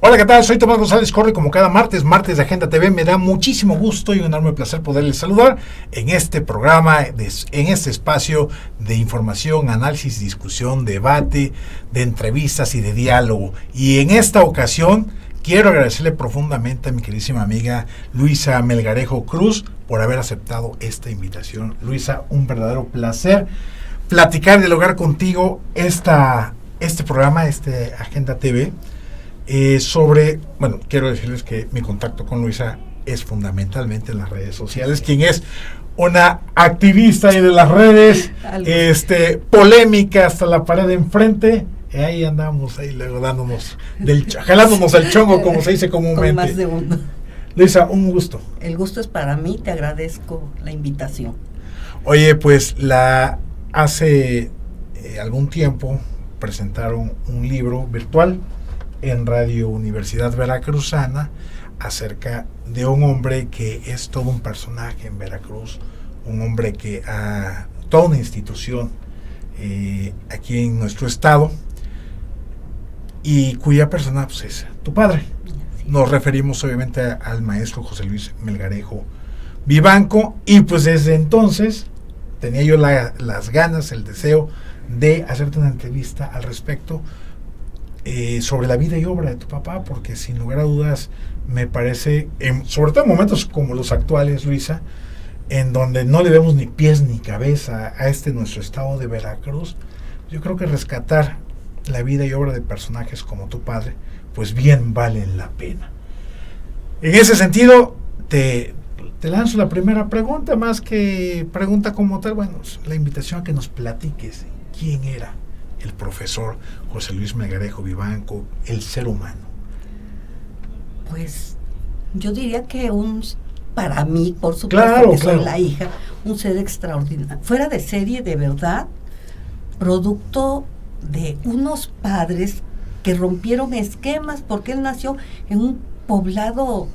Hola, ¿qué tal? Soy Tomás González Corre, como cada martes de Agenda TV. Me da muchísimo gusto y un enorme placer poderles saludar en este programa, en este espacio de información, análisis, discusión, debate, de entrevistas y de diálogo. Y en esta ocasión quiero agradecerle profundamente a mi queridísima amiga Luisa Melgarejo Cruz por haber aceptado esta invitación. Luisa, un verdadero placer platicar, dialogar contigo este programa, Agenda TV. Quiero decirles que mi contacto con Luisa es fundamentalmente en las redes sociales, quien es una activista de las redes, polémica hasta la pared de enfrente, ahí andamos, ahí luego jalándonos el chongo, como se dice comúnmente. Con más de uno. Luisa, un gusto. El gusto es para mí, te agradezco la invitación. Oye, pues hace algún tiempo presentaron un libro virtual en Radio Universidad Veracruzana acerca de un hombre que es todo un personaje en Veracruz, un hombre que toda una institución aquí en nuestro estado, y cuya persona pues, es tu padre. Sí. Nos referimos obviamente al maestro José Luis Melgarejo Vivanco, y pues desde entonces tenía yo las ganas, el deseo de hacerte una entrevista al respecto, sobre la vida y obra de tu papá, porque sin lugar a dudas me parece, sobre todo en momentos como los actuales, Luisa, en donde no le vemos ni pies ni cabeza a nuestro estado de Veracruz, yo creo que rescatar la vida y obra de personajes como tu padre, pues bien valen la pena. En ese sentido, te lanzo la primera pregunta, más que pregunta como tal, la invitación a que nos platiques quién era el profesor José Luis Melgarejo Vivanco, el ser humano. Pues yo diría que para mí, por supuesto, que soy la hija, un ser extraordinario, fuera de serie, de verdad, producto de unos padres que rompieron esquemas, porque él nació en un poblado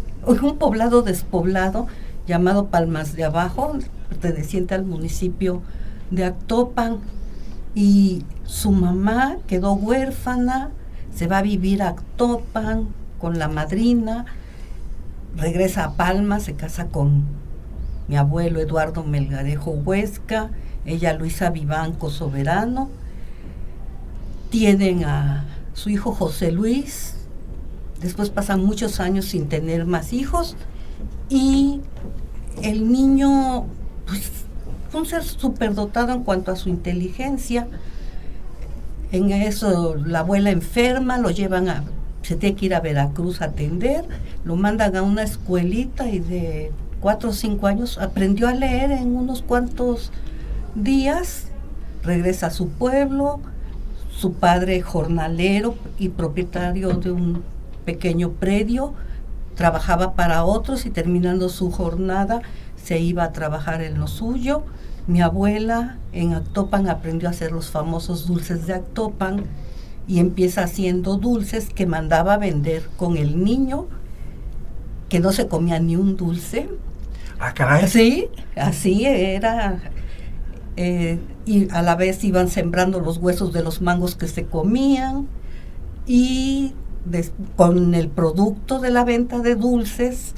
despoblado llamado Palmas de Abajo, perteneciente al municipio de Actopan, y su mamá quedó huérfana, se va a vivir a Actopan con la madrina, regresa a Palma, se casa con mi abuelo Eduardo Melgarejo Huesca, ella Luisa Vivanco Soberano, tienen a su hijo José Luis, después pasan muchos años sin tener más hijos, y el niño pues un ser superdotado en cuanto a su inteligencia. En eso la abuela enferma, lo llevan se tiene que ir a Veracruz a atender, lo mandan a una escuelita y de 4 o 5 años aprendió a leer en unos cuantos días, regresa a su pueblo, su padre jornalero y propietario de un pequeño predio, trabajaba para otros y terminando su jornada se iba a trabajar en lo suyo. Mi abuela en Actopan aprendió a hacer los famosos dulces de Actopan y empieza haciendo dulces que mandaba a vender con el niño, que no se comía ni un dulce. Ah, caray. Sí, así era. Y a la vez iban sembrando los huesos de los mangos que se comían, y con el producto de la venta de dulces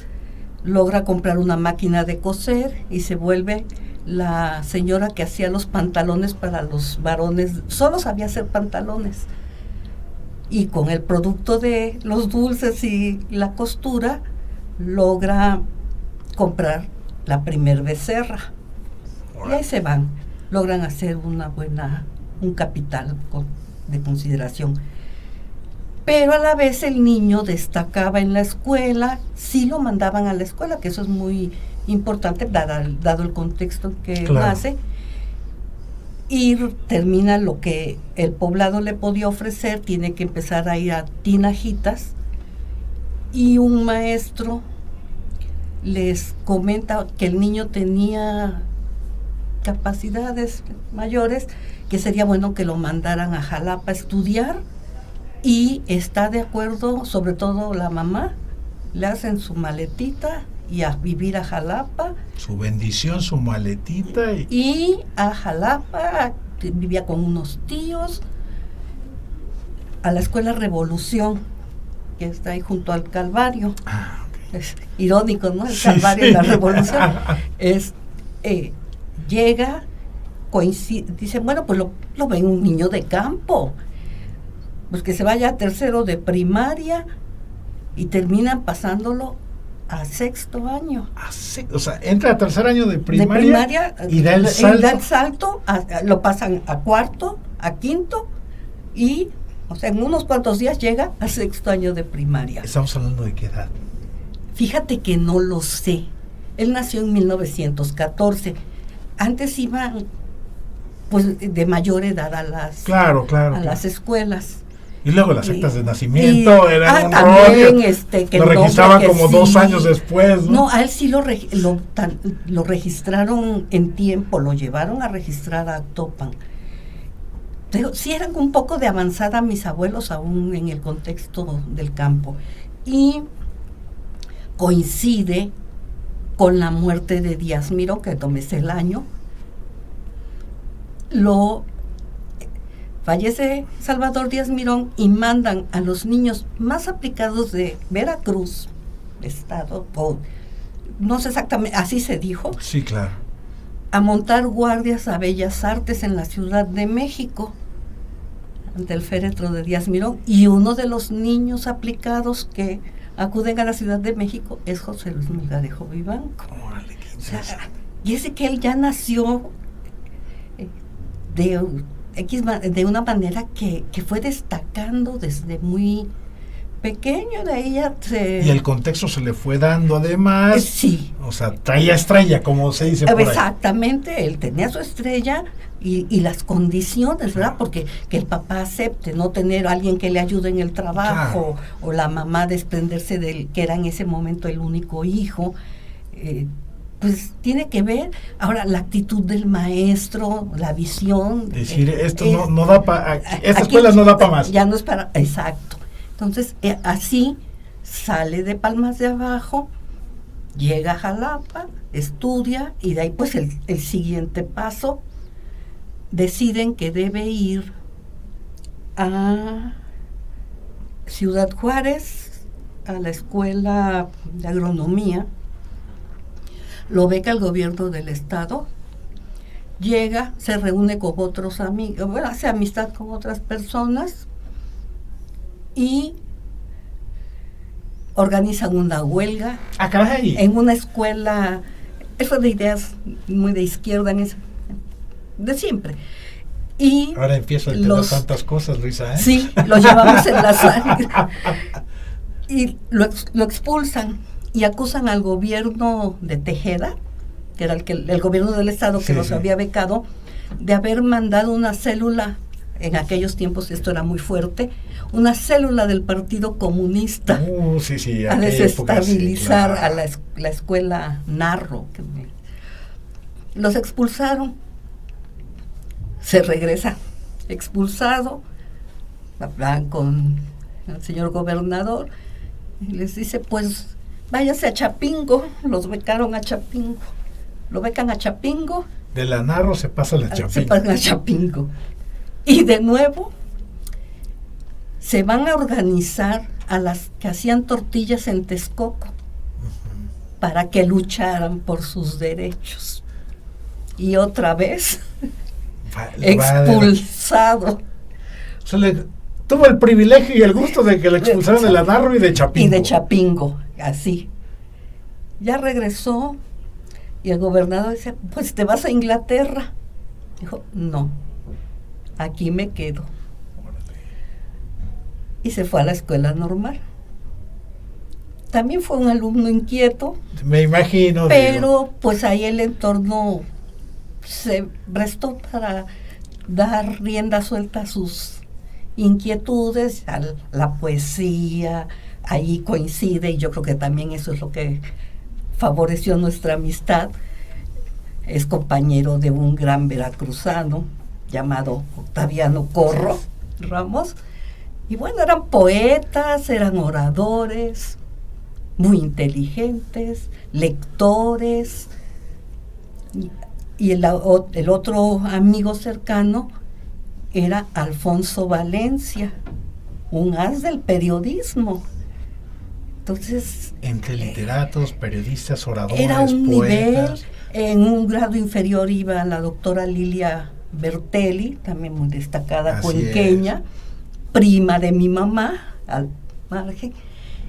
logra comprar una máquina de coser y se vuelve la señora que hacía los pantalones para los varones, solo sabía hacer pantalones, y con el producto de los dulces y la costura logra comprar la primer becerra. Y ahí se van, logran hacer un capital de consideración. Pero a la vez el niño destacaba en la escuela, sí lo mandaban a la escuela, que eso es muy importante dado el contexto en que nace, y termina lo que el poblado le podía ofrecer, tiene que empezar a ir a tinajitas, y un maestro les comenta que el niño tenía capacidades mayores, que sería bueno que lo mandaran a Jalapa a estudiar, y está de acuerdo, sobre todo la mamá, le hacen su maletita y a vivir a Jalapa. Su bendición, su maletita. Y a Jalapa, vivía con unos tíos, a la escuela Revolución, que está ahí junto al Calvario. Ah, ok. Es irónico, ¿no? El Sí, Calvario sí. y la Revolución. Llega, dice, bueno, pues lo ven un niño de campo, pues que se vaya a tercero de primaria, y terminan pasándolo a sexto año. O sea, entra a tercer año de primaria, De primaria y da el salto. da el salto, lo pasan a cuarto, a quinto, y, o sea, en unos cuantos días llega a sexto año de primaria. Estamos hablando de qué edad. Fíjate que no lo sé. Él nació en 1914. Antes iban, pues, de mayor edad a las, Claro. las escuelas. Y luego las actas de nacimiento eran un también, rollo. que Lo el registraban nombre que como 2 años después, ¿no? No, a él sí lo registraron en tiempo, lo llevaron a registrar a Actopan. Pero sí eran un poco de avanzada mis abuelos aún en el contexto del campo. Y coincide con la muerte de Díaz Mirón, que no me sé el año. Fallece Salvador Díaz Mirón y mandan a los niños más aplicados de Veracruz, estado, no sé exactamente, así se dijo, Sí, claro. a montar guardias a Bellas Artes en la Ciudad de México, ante el féretro de Díaz Mirón, y uno de los niños aplicados que acuden a la Ciudad de México es José Luis Melgarejo Vivanco. Órale, qué O sea, interesante. y ese que él ya nació de una manera que fue destacando desde muy pequeño. De ahí ya Y el contexto se le fue dando además. sí. O sea, traía estrella, como se dice por ahí. Exactamente, él tenía su estrella y las condiciones, ¿verdad? Porque que el papá acepte no tener a alguien que le ayude en el trabajo, o la mamá desprenderse del que era en ese momento el único hijo, pues tiene que ver ahora la actitud del maestro, la visión. Decir, esto no da para, esta escuela no da para más. Ya no es para, exacto. Entonces, así sale de Palmas de Abajo, llega a Jalapa, estudia, y de ahí pues el siguiente paso, deciden que debe ir a Ciudad Juárez, a la escuela de agronomía. Lo beca el gobierno del estado, llega, se reúne con otros amigos, bueno, hace amistad con otras personas y organizan una huelga Caray. en una escuela, eso de ideas muy de izquierda, de siempre. Y ahora empiezo a entender tantas cosas, Luisa, ¿eh? Sí, lo llevamos en la sangre. Y lo expulsan y acusan al gobierno de Tejeda, que era el gobierno del estado que los había becado, de haber mandado una célula, en aquellos tiempos esto era muy fuerte, una célula del Partido Comunista a desestabilizar época, claro, a la escuela Narro. Los expulsaron, se regresa expulsado, hablan con el señor gobernador y les dice, pues váyase a Chapingo. Los becaron a Chapingo, lo becan a Chapingo. De la Narro se pasa a la Chapingo. Se pasa a Chapingo. Y de nuevo se van a organizar a las que hacían tortillas en Texcoco, para que lucharan por sus derechos. Y otra vez expulsado. O sea, tuvo el privilegio y el gusto de que le expulsaran de la Narro y de Chapingo. Y de Chapingo, así. Ya regresó y el gobernador dice, pues te vas a Inglaterra. Dijo, no, aquí me quedo. Y se fue a la escuela normal. También fue un alumno inquieto. Me imagino. Pero pues ahí el entorno se prestó para dar rienda suelta a sus inquietudes, a la poesía. Ahí coincide, y yo creo que también eso es lo que favoreció nuestra amistad. Es compañero de un gran veracruzano llamado Octaviano Corro Ramos. Y bueno, eran poetas, eran oradores, muy inteligentes, lectores. Y el otro amigo cercano era Alfonso Valencia, un as del periodismo. Entonces, entre literatos, periodistas, oradores, era un nivel. poetas. En un grado inferior iba la doctora Lilia Bertelli, también muy destacada Así cuenqueña, prima de mi mamá, al margen.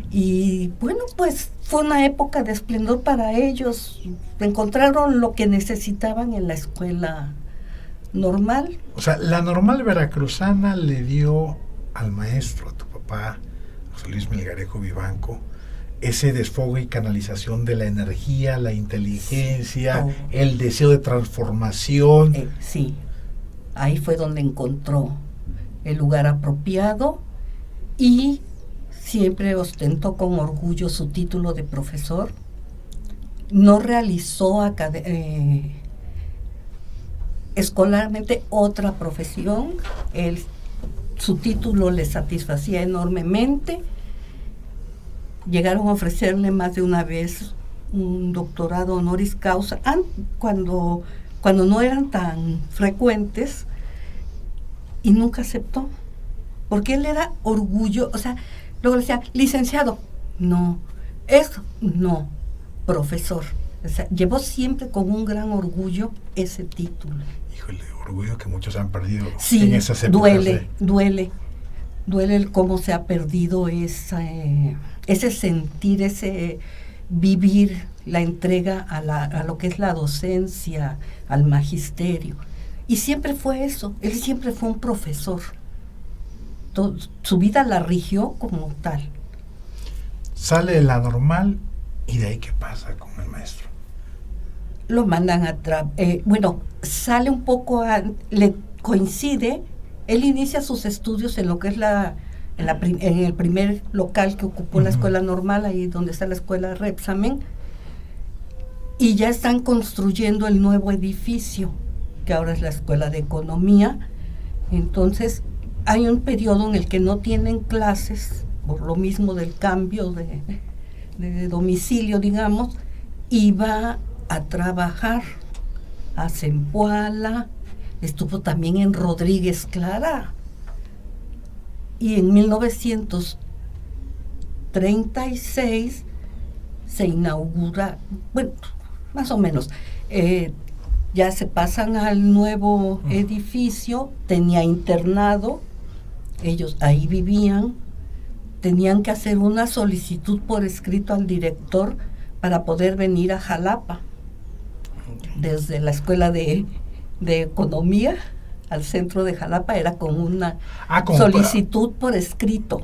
Y bueno, pues fue una época de esplendor para ellos. Encontraron lo que necesitaban en la escuela normal. O sea, la normal veracruzana le dio al maestro, a tu papá, José Luis Melgarejo Vivanco, ese desfogue y canalización de la energía, la inteligencia, el deseo de transformación. Sí, ahí fue donde encontró el lugar apropiado y siempre ostentó con orgullo su título de profesor. No realizó escolarmente otra profesión. Su título le satisfacía enormemente. Llegaron a ofrecerle más de una vez un doctorado honoris causa, cuando no eran tan frecuentes, y nunca aceptó, porque él era orgullo, o sea, luego le decía, licenciado, no, eso, no, profesor. O sea, llevó siempre con un gran orgullo ese título. Híjole, orgullo que muchos han perdido sí, en esas épocas. Duele el cómo se ha perdido ese sentir, ese vivir la entrega a lo que es la docencia, al magisterio. Y siempre fue eso, él siempre fue un profesor. Su vida la rigió como tal. Sale de la normal, y de ahí ¿qué pasa con el maestro? Lo mandan sale un poco, le coincide, él inicia sus estudios en lo que es en el primer local que ocupó la escuela normal, ahí donde está la escuela Repsamen, y ya están construyendo el nuevo edificio, que ahora es la escuela de economía. Entonces hay un periodo en el que no tienen clases, por lo mismo del cambio de domicilio, digamos, y va a trabajar a Zempoala, estuvo también en Rodríguez Clara, y en 1936 se inaugura, bueno, más o menos, ya se pasan al nuevo edificio, tenía internado, ellos ahí vivían, tenían que hacer una solicitud por escrito al director para poder venir a Jalapa, desde la escuela de economía al centro de Jalapa, era con una solicitud por escrito.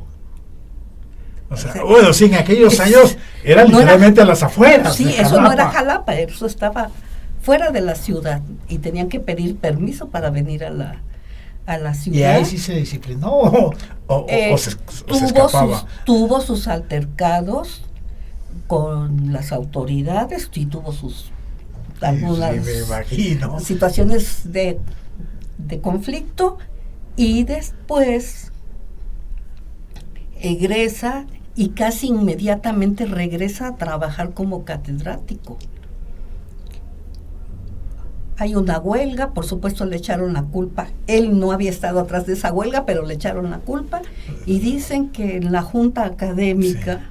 O sea, bueno, sí, en aquellos años era literalmente a las afueras. Sí, eso no era Jalapa, eso estaba fuera de la ciudad y tenían que pedir permiso para venir a la ciudad. Y ahí sí se disciplinó o se escapaba. Tuvo sus altercados con las autoridades y tuvo algunas situaciones de conflicto, y después egresa y casi inmediatamente regresa a trabajar como catedrático. Hay una huelga, por supuesto le echaron la culpa. Él no había estado atrás de esa huelga, pero le echaron la culpa, y dicen que en la junta académica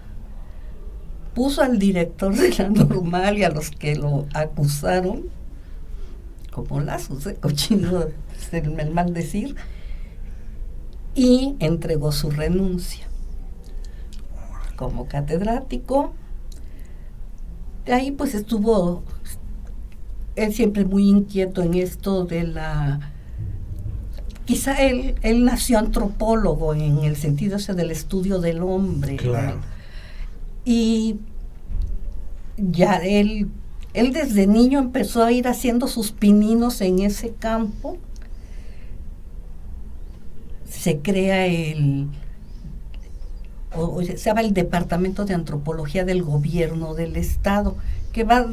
puso al director de la normal y a los que lo acusaron como lazos, cochino, es el mal decir, y entregó su renuncia como catedrático. De ahí pues estuvo él siempre muy inquieto en esto de quizá él nació antropólogo en el sentido ese del estudio del hombre. Claro. Y ya él desde niño empezó a ir haciendo sus pininos en ese campo. Se crea se llama el Departamento de Antropología del Gobierno del Estado, que va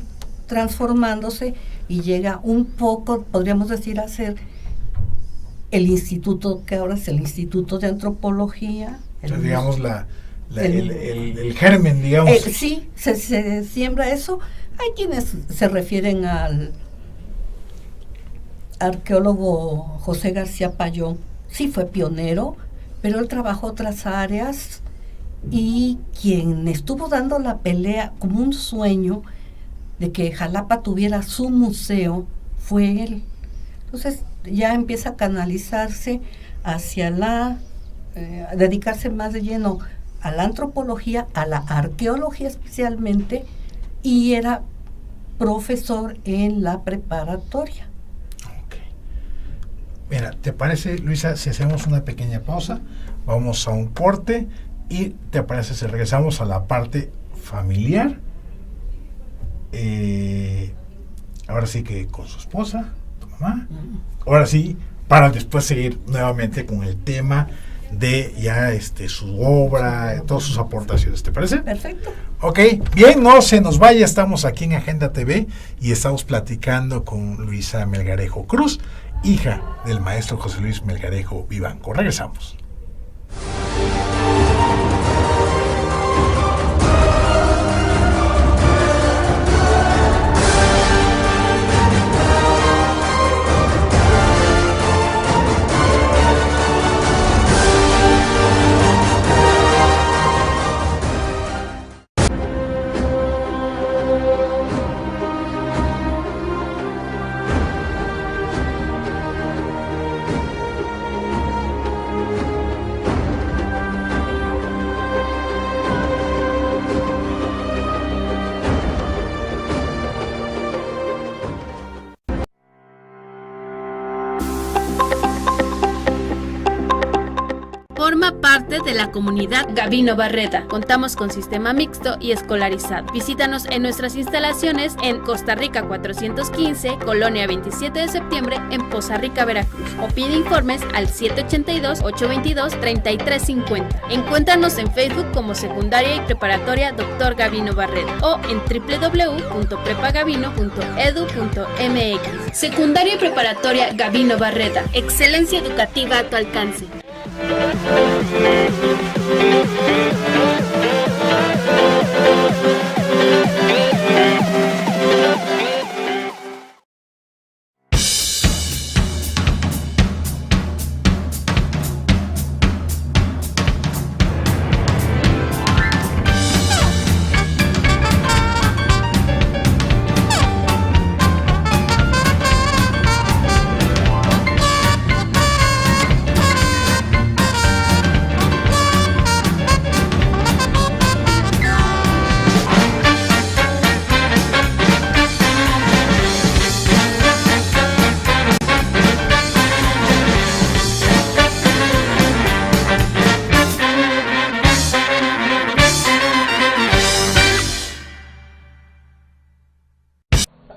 transformándose y llega un poco, podríamos decir, a ser el instituto, que ahora es el Instituto de Antropología. Digamos el germen, digamos. Sí, se siembra eso. Hay quienes se refieren al arqueólogo José García Payón. Sí fue pionero, pero él trabajó otras áreas y quien estuvo dando la pelea como un sueño de que Jalapa tuviera su museo fue él. Entonces ya empieza a canalizarse hacia a dedicarse más de lleno a la antropología, a la arqueología especialmente, y era profesor en la preparatoria. Ok. Mira, ¿te parece, Luisa, si hacemos una pequeña pausa? Vamos a un corte y ¿te parece si regresamos a la parte familiar? Ahora sí que con su esposa, tu mamá. Ahora sí, para después seguir nuevamente con el tema de ya su obra, todas sus aportaciones. ¿Te parece? Perfecto. Ok, bien, no se nos vaya, estamos aquí en Agenda TV y estamos platicando con Luisa Melgarejo Cruz, hija del maestro José Luis Melgarejo Vivanco. Regresamos. Forma parte de la comunidad Gavino Barreda. Contamos con sistema mixto y escolarizado. Visítanos en nuestras instalaciones en Costa Rica 415, Colonia 27 de septiembre, en Poza Rica, Veracruz. O pide informes al 782-822-3350. Encuéntranos en Facebook como Secundaria y Preparatoria Dr. Gavino Barreda o en www.prepagavino.edu.mx. Secundaria y Preparatoria Gavino Barreda. Excelencia educativa a tu alcance.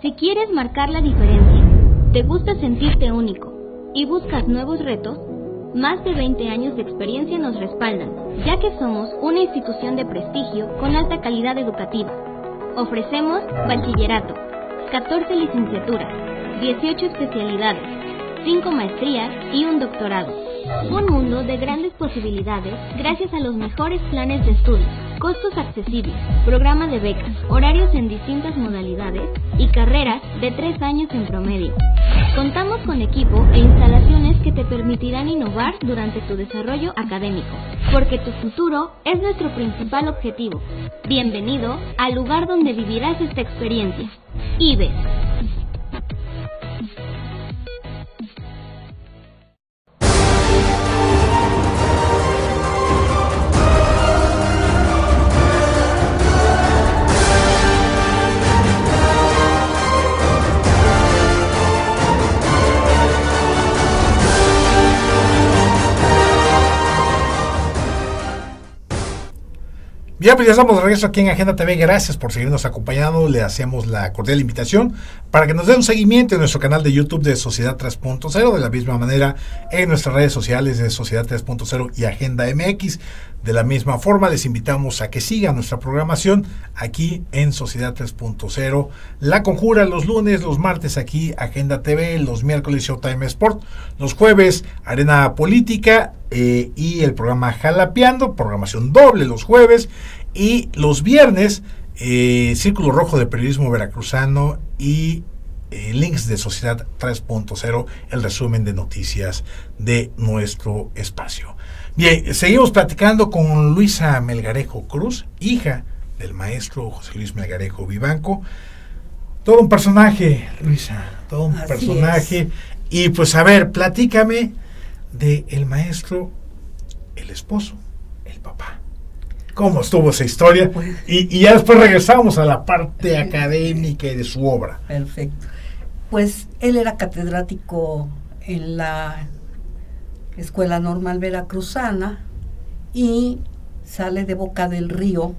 Si quieres marcar la diferencia, te gusta sentirte único y buscas nuevos retos, más de 20 años de experiencia nos respaldan, ya que somos una institución de prestigio con alta calidad educativa. Ofrecemos bachillerato, 14 licenciaturas, 18 especialidades, 5 maestrías y un doctorado. Un mundo de grandes posibilidades gracias a los mejores planes de estudio, costos accesibles, programa de becas, horarios en distintas modalidades y carreras de 3 años en promedio. Contamos con equipo e instalaciones que te permitirán innovar durante tu desarrollo académico, porque tu futuro es nuestro principal objetivo. Bienvenido al lugar donde vivirás esta experiencia. IBES. Bien, pues ya estamos de regreso aquí en Agenda TV. Gracias por seguirnos acompañando. Le hacemos la cordial invitación para que nos den un seguimiento en nuestro canal de YouTube de Sociedad 3.0, de la misma manera en nuestras redes sociales de Sociedad 3.0 y Agenda MX. De la misma forma, les invitamos a que sigan nuestra programación aquí en Sociedad 3.0. La Conjura los lunes, los martes aquí Agenda TV, los miércoles Showtime Sport, los jueves Arena Política y el programa Jalapeando, programación doble los jueves, y los viernes Círculo Rojo de Periodismo Veracruzano y links de Sociedad 3.0, el resumen de noticias de nuestro espacio. Bien, seguimos platicando con Luisa Melgarejo Cruz, hija del maestro José Luis Melgarejo Vivanco. Todo un personaje, Luisa, todo un Así personaje. es. Y pues a ver, platícame de el maestro, el esposo, el papá. ¿Cómo estuvo esa historia? Pues, Y ya después regresamos a la parte académica y de su obra. perfecto. Pues él era catedrático en la Escuela Normal Veracruzana y sale de Boca del Río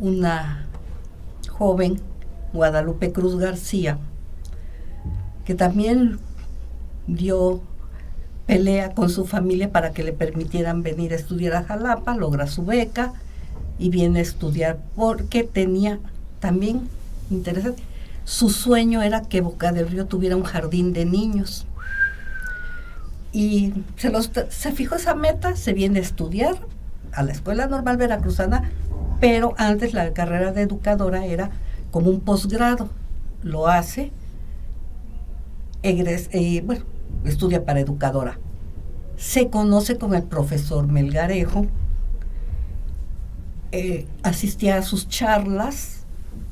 una joven, Guadalupe Cruz García, que también dio pelea con su familia para que le permitieran venir a estudiar a Jalapa, logra su beca y viene a estudiar porque tenía también, interesante, su sueño era que Boca del Río tuviera un jardín de niños. Y se fijó esa meta, se viene a estudiar a la Escuela Normal Veracruzana, pero antes la carrera de educadora era como un posgrado. Lo hace, bueno, estudia para educadora. Se conoce con el profesor Melgarejo, asistía a sus charlas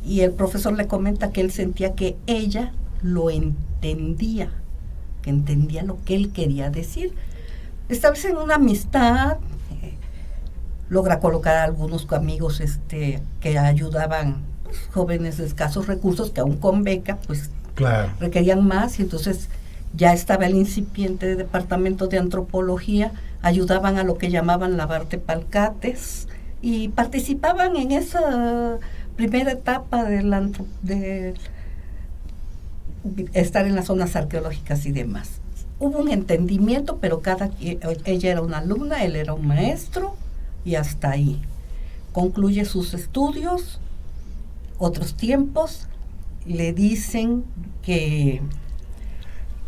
y el profesor le comenta que él sentía que ella lo entendía, que entendía lo que él quería decir. Establecen una amistad, logra colocar a algunos amigos que ayudaban, pues, jóvenes de escasos recursos que aún con beca pues Claro. requerían más, y entonces ya estaba el incipiente departamento de antropología, ayudaban a lo que llamaban lavarte palcates y participaban en esa primera etapa de estar en las zonas arqueológicas y demás. Hubo un entendimiento, pero ella era una alumna, él era un maestro, y hasta ahí. Concluye sus estudios, otros tiempos, le dicen que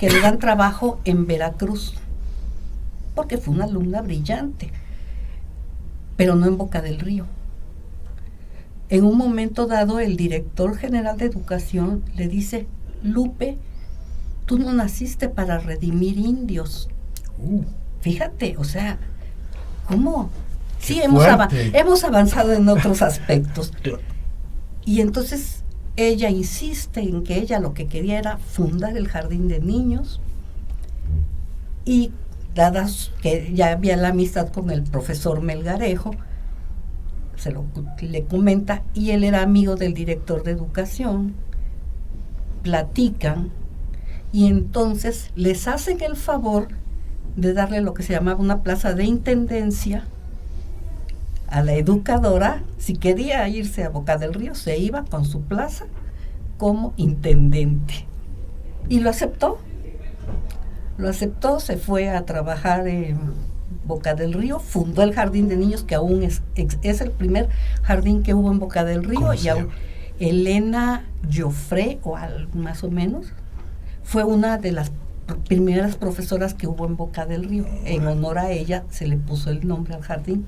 le dan trabajo en Veracruz, porque fue una alumna brillante, pero no en Boca del Río. En un momento dado, el director general de educación le dice: Lupe, tú no naciste para redimir indios. Fíjate, o sea, ¿cómo? Sí, hemos avanzado en otros aspectos. Y entonces ella insiste en que ella lo que quería era fundar el jardín de niños, y dadas que ya había la amistad con el profesor Melgarejo, le comenta, y él era amigo del director de educación, platican, y entonces les hacen el favor de darle lo que se llamaba una plaza de intendencia a la educadora. Si quería irse a Boca del Río, se iba con su plaza como intendente. Y lo aceptó. Se fue a trabajar en Boca del Río, fundó el jardín de niños, que aún es el primer jardín que hubo en Boca del Río, y aún Elena Joffre, más o menos, fue una de las primeras profesoras que hubo en Boca del Río. En honor a ella se le puso el nombre al jardín.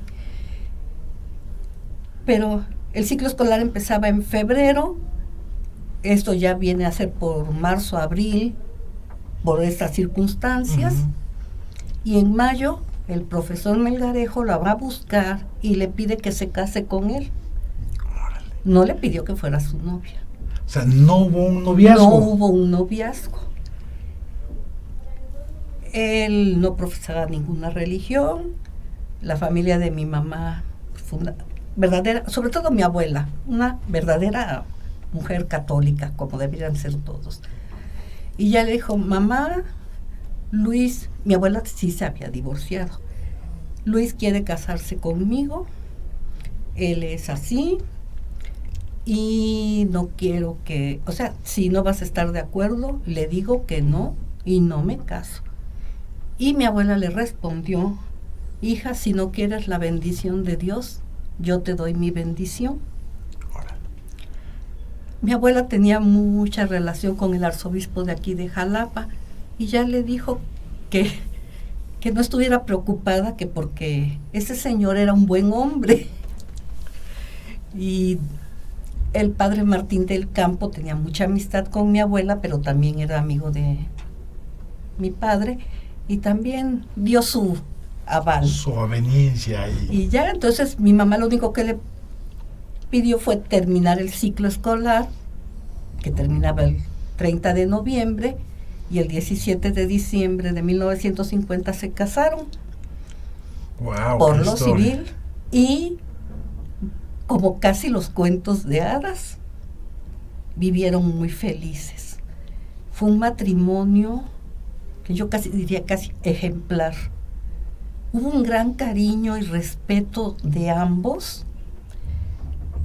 Pero el ciclo escolar empezaba en febrero, esto ya viene a ser por marzo, abril, por estas circunstancias, y en mayo el profesor Melgarejo la va a buscar y le pide que se case con él. No le pidió que fuera su novia. O sea, no hubo un noviazgo. No hubo un noviazgo. Él no profesaba ninguna religión. La familia de mi mamá, verdadera, sobre todo mi abuela, una verdadera mujer católica, como deberían ser todos. Y ya le dijo: mamá, Luis, mi abuela sí se había divorciado, Luis quiere casarse conmigo, él es así, y no quiero que, o sea, si no vas a estar de acuerdo, le digo que no, y no me caso. Y mi abuela le respondió: hija, si no quieres la bendición de Dios, yo te doy mi bendición. Mi abuela tenía mucha relación con el arzobispo de aquí de Jalapa, y ya le dijo que no estuviera preocupada, que porque ese señor era un buen hombre. Y el padre Martín del Campo tenía mucha amistad con mi abuela, pero también era amigo de mi padre, y también dio su aval. Su aveniencia. Y ya, entonces mi mamá lo único que le pidió fue terminar el ciclo escolar, que terminaba el 30 de noviembre, y el 17 de diciembre de 1950 se casaron Wow, por qué lo historia. civil, y como casi los cuentos de hadas, vivieron muy felices. Fue un matrimonio que yo casi diría casi ejemplar. Hubo un gran cariño y respeto de ambos.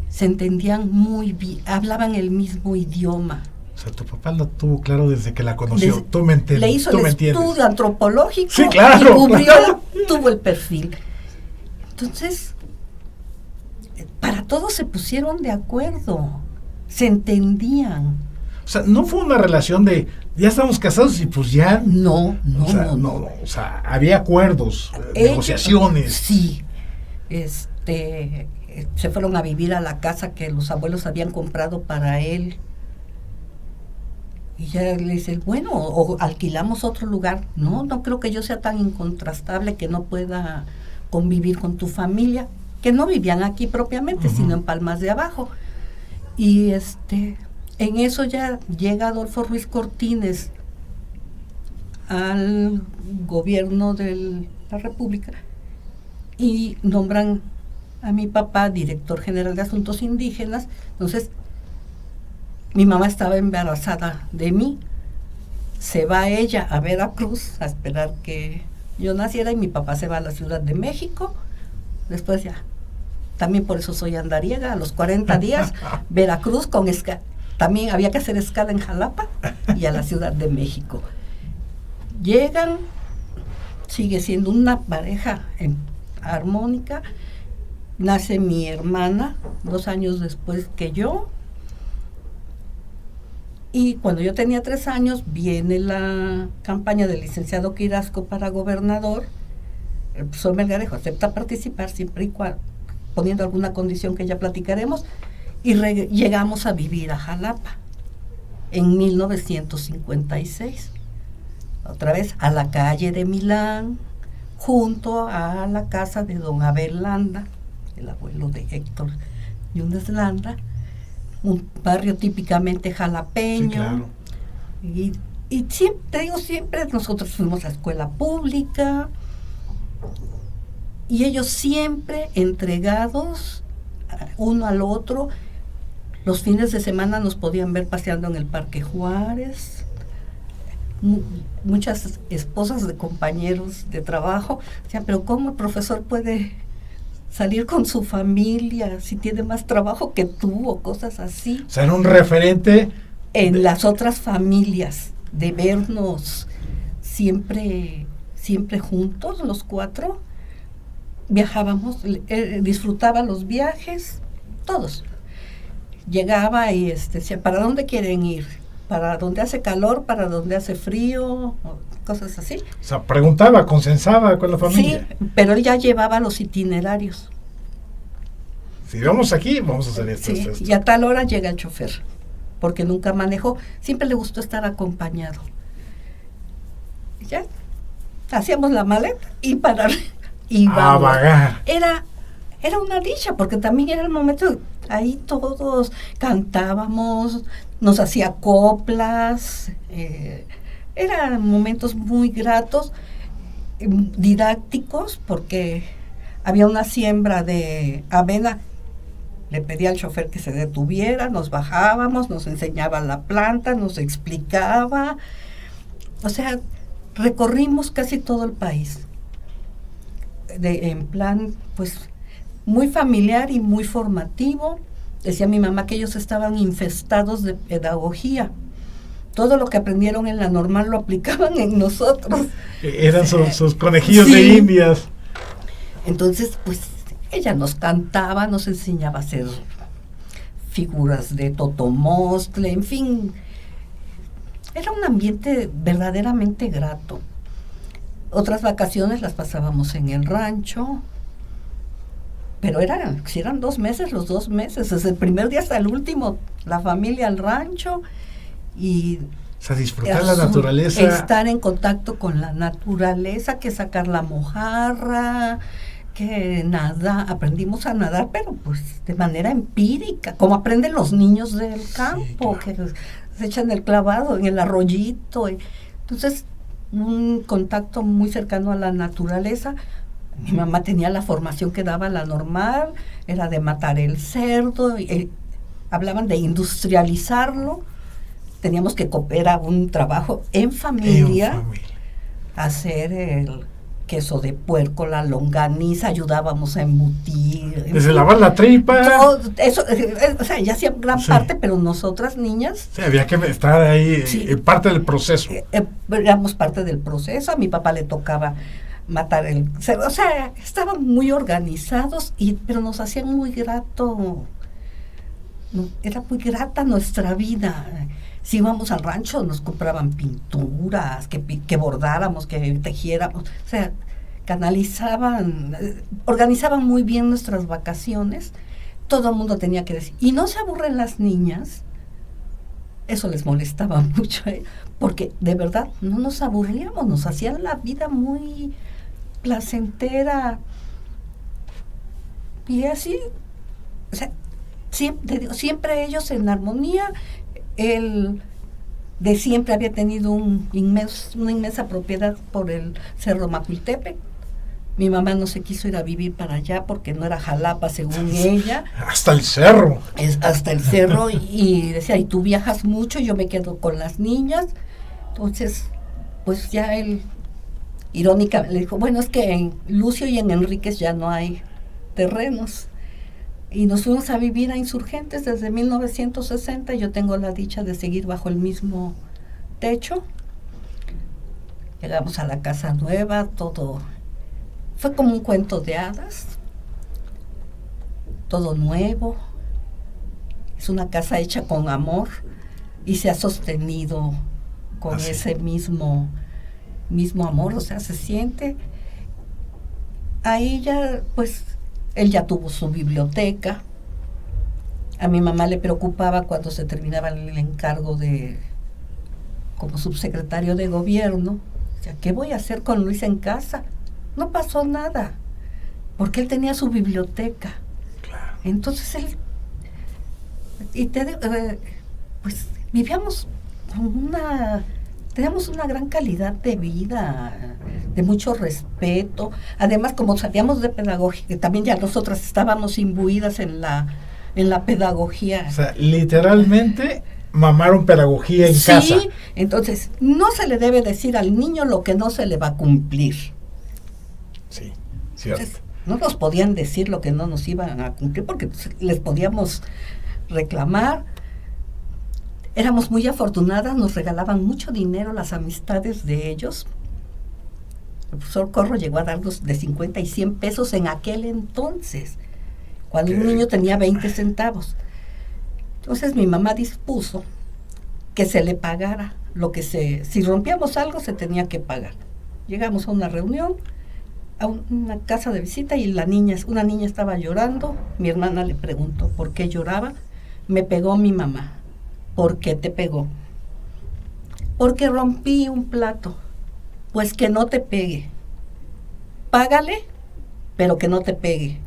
Se entendían muy bien, hablaban el mismo idioma. O sea, tu papá lo tuvo claro desde que la conoció. Desde- Tú me entiendes. Le hizo tú el me entiendes. estudio antropológico, Sí, claro, y cubrió, claro. tuvo el perfil. Entonces, para todos se pusieron de acuerdo, se entendían. O sea, no fue una relación de ya estamos casados y pues ya. No, no, O sea, no. o sea, había acuerdos, negociaciones. Sí, se fueron a vivir a la casa que los abuelos habían comprado para él. Y ya le dice, bueno, o alquilamos otro lugar. No, no creo que yo sea tan incontrastable que no pueda convivir con tu familia, que no vivían aquí propiamente, Ujú. sino en Palmas de Abajo. Y en eso ya llega Adolfo Ruiz Cortines al gobierno de la República y nombran a mi papá director general de Asuntos Indígenas. Entonces, mi mamá estaba embarazada de mí. Se va ella a Veracruz a esperar que yo naciera y mi papá se va a la Ciudad de México. Después ya, también por eso soy andariega, a los 40 días, Veracruz con también había que hacer escala en Jalapa y a la Ciudad de México. Llegan, sigue siendo una pareja armónica. Nace mi hermana 2 años después que yo. Y cuando yo tenía 3 años, viene la campaña del licenciado Quirasco para gobernador. El profesor Melgarejo acepta participar siempre y cuando, poniendo alguna condición que ya platicaremos, y llegamos a vivir a Jalapa en 1956. Otra vez a la calle de Milán, junto a la casa de don Abel Landa, el abuelo de Héctor Yunes Landa, un barrio típicamente jalapeño. Sí, claro. Y siempre nosotros fuimos a escuela pública, y ellos siempre entregados uno al otro. Los fines de semana nos podían ver paseando en el Parque Juárez. Muchas esposas de compañeros de trabajo decían, pero ¿cómo el profesor puede salir con su familia si tiene más trabajo que tú? O cosas así. O sea, era un referente En las otras familias, de vernos siempre juntos, los 4. Viajábamos, disfrutaba los viajes, todos. Llegaba y decía, ¿para dónde quieren ir? ¿Para dónde hace calor? ¿Para dónde hace frío? O cosas así. O sea, preguntaba, consensaba con la familia. Sí, pero él ya llevaba los itinerarios. Si vamos aquí, vamos a hacer esto, Sí, esto. y a tal hora llega el chofer, porque nunca manejó, siempre le gustó estar acompañado. Y ya, hacíamos la maleta y A vagar. Era una dicha, porque también era el momento, ahí todos cantábamos, nos hacía coplas, eran momentos muy gratos, didácticos, porque había una siembra de avena. Le pedía al chofer que se detuviera, nos bajábamos, nos enseñaba la planta, nos explicaba. O sea, recorrimos casi todo el país. En plan, pues, muy familiar y muy formativo. Decía mi mamá que ellos estaban infestados de pedagogía. Todo lo que aprendieron en la normal lo aplicaban en nosotros. Eran sus conejillos Sí. de indias. Entonces, pues, ella nos cantaba, nos enseñaba a hacer figuras de totomostle, en fin. Era un ambiente verdaderamente grato. Otras vacaciones las pasábamos en el rancho, pero si eran 2 meses, los 2 meses, desde el primer día hasta el último, la familia al rancho, y O sea, disfrutar la naturaleza. Estar en contacto con la naturaleza, que sacar la mojarra, que nada, aprendimos a nadar, pero pues de manera empírica, como aprenden los niños del campo, Sí, claro. que se echan el clavado en el arroyito. Entonces, un contacto muy cercano a la naturaleza. Mi mamá tenía la formación que daba la normal, era de matar el cerdo, hablaban de industrializarlo. Teníamos que cooperar un trabajo en familia, hacer el queso de puerco, la longaniza, ayudábamos a embutir. Desde lavar la tripa. Todo eso, o sea, ya hacía gran parte, pero nosotras niñas... Sí, había que estar ahí, sí, parte del proceso. Éramos parte del proceso, a mi papá le tocaba matar el cerdo, o sea, estaban muy organizados, pero nos hacían muy grato, era muy grata nuestra vida. Si íbamos al rancho nos compraban pinturas, que bordáramos, que tejiéramos, o sea, canalizaban, organizaban muy bien nuestras vacaciones. Todo el mundo tenía que decir, y no se aburren las niñas. Eso les molestaba mucho, porque de verdad no nos aburríamos, nos hacían la vida muy placentera. Y así, o sea, siempre ellos en armonía. Él de siempre había tenido una inmensa propiedad por el Cerro Macuiltepec. Mi mamá no se quiso ir a vivir para allá porque no era Jalapa, según ella. Hasta el cerro. Hasta el cerro, y decía, y tú viajas mucho, yo me quedo con las niñas. Entonces, pues ya él, irónica, le dijo, bueno, es que en Lucio y en Enríquez ya no hay terrenos. Y nos fuimos a vivir a Insurgentes desde 1960. Yo tengo la dicha de seguir bajo el mismo techo. Llegamos a la casa nueva, todo fue como un cuento de hadas, todo nuevo. Es una casa hecha con amor y se ha sostenido con ese mismo amor, o sea, se siente. Ahí ya, pues, él ya tuvo su biblioteca. A mi mamá le preocupaba cuando se terminaba el encargo como subsecretario de gobierno. O sea, ¿qué voy a hacer con Luis en casa? No pasó nada, porque él tenía su biblioteca. Claro. Entonces él, pues vivíamos teníamos una gran calidad de vida, de mucho respeto. Además, como sabíamos de pedagogía, que también ya nosotras estábamos imbuidas en la pedagogía. O sea, literalmente mamaron pedagogía en casa. Sí, entonces no se le debe decir al niño lo que no se le va a cumplir. Sí, cierto. Entonces, no nos podían decir lo que no nos iban a cumplir porque les podíamos reclamar. Éramos muy afortunadas, nos regalaban mucho dinero las amistades de ellos. El profesor Corro llegó a darnos de 50 y 100 pesos en aquel entonces, cuando un niño tenía 20 centavos. Entonces mi mamá dispuso que se le pagara si rompíamos algo se tenía que pagar. Llegamos a una reunión, a una casa de visita, y una niña estaba llorando. Mi hermana le preguntó por qué lloraba. Me pegó mi mamá. ¿Por qué te pegó? Porque rompí un plato. Pues que no te pegue. Págale, pero que no te pegue.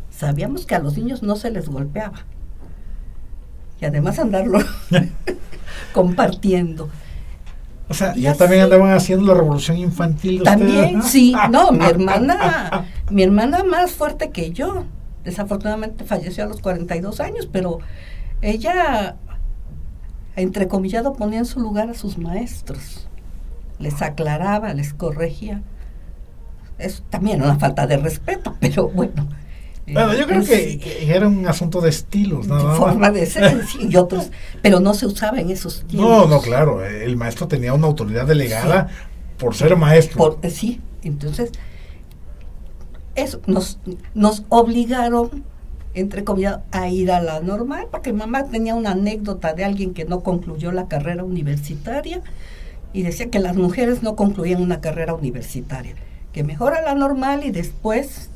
Sabíamos que a los niños no se les golpeaba. Y además andarlo compartiendo. O sea, ya también andaban haciendo la revolución infantil. También, ¿no? sí. No, mi hermana más fuerte que yo. Desafortunadamente falleció a los 42 años, pero ella, entrecomillado, ponía en su lugar a sus maestros. Les aclaraba, les corregía. Es también una falta de respeto, pero bueno. Bueno, yo creo que era un asunto de estilos, nada más. Forma de ser, sí, y otros, pero no se usaba en esos tiempos. No, claro, el maestro tenía una autoridad delegada por ser maestro. Sí, entonces, eso, nos obligaron, entre comillas, a ir a la normal, porque mi mamá tenía una anécdota de alguien que no concluyó la carrera universitaria, y decía que las mujeres no concluían una carrera universitaria, que mejor a la normal y después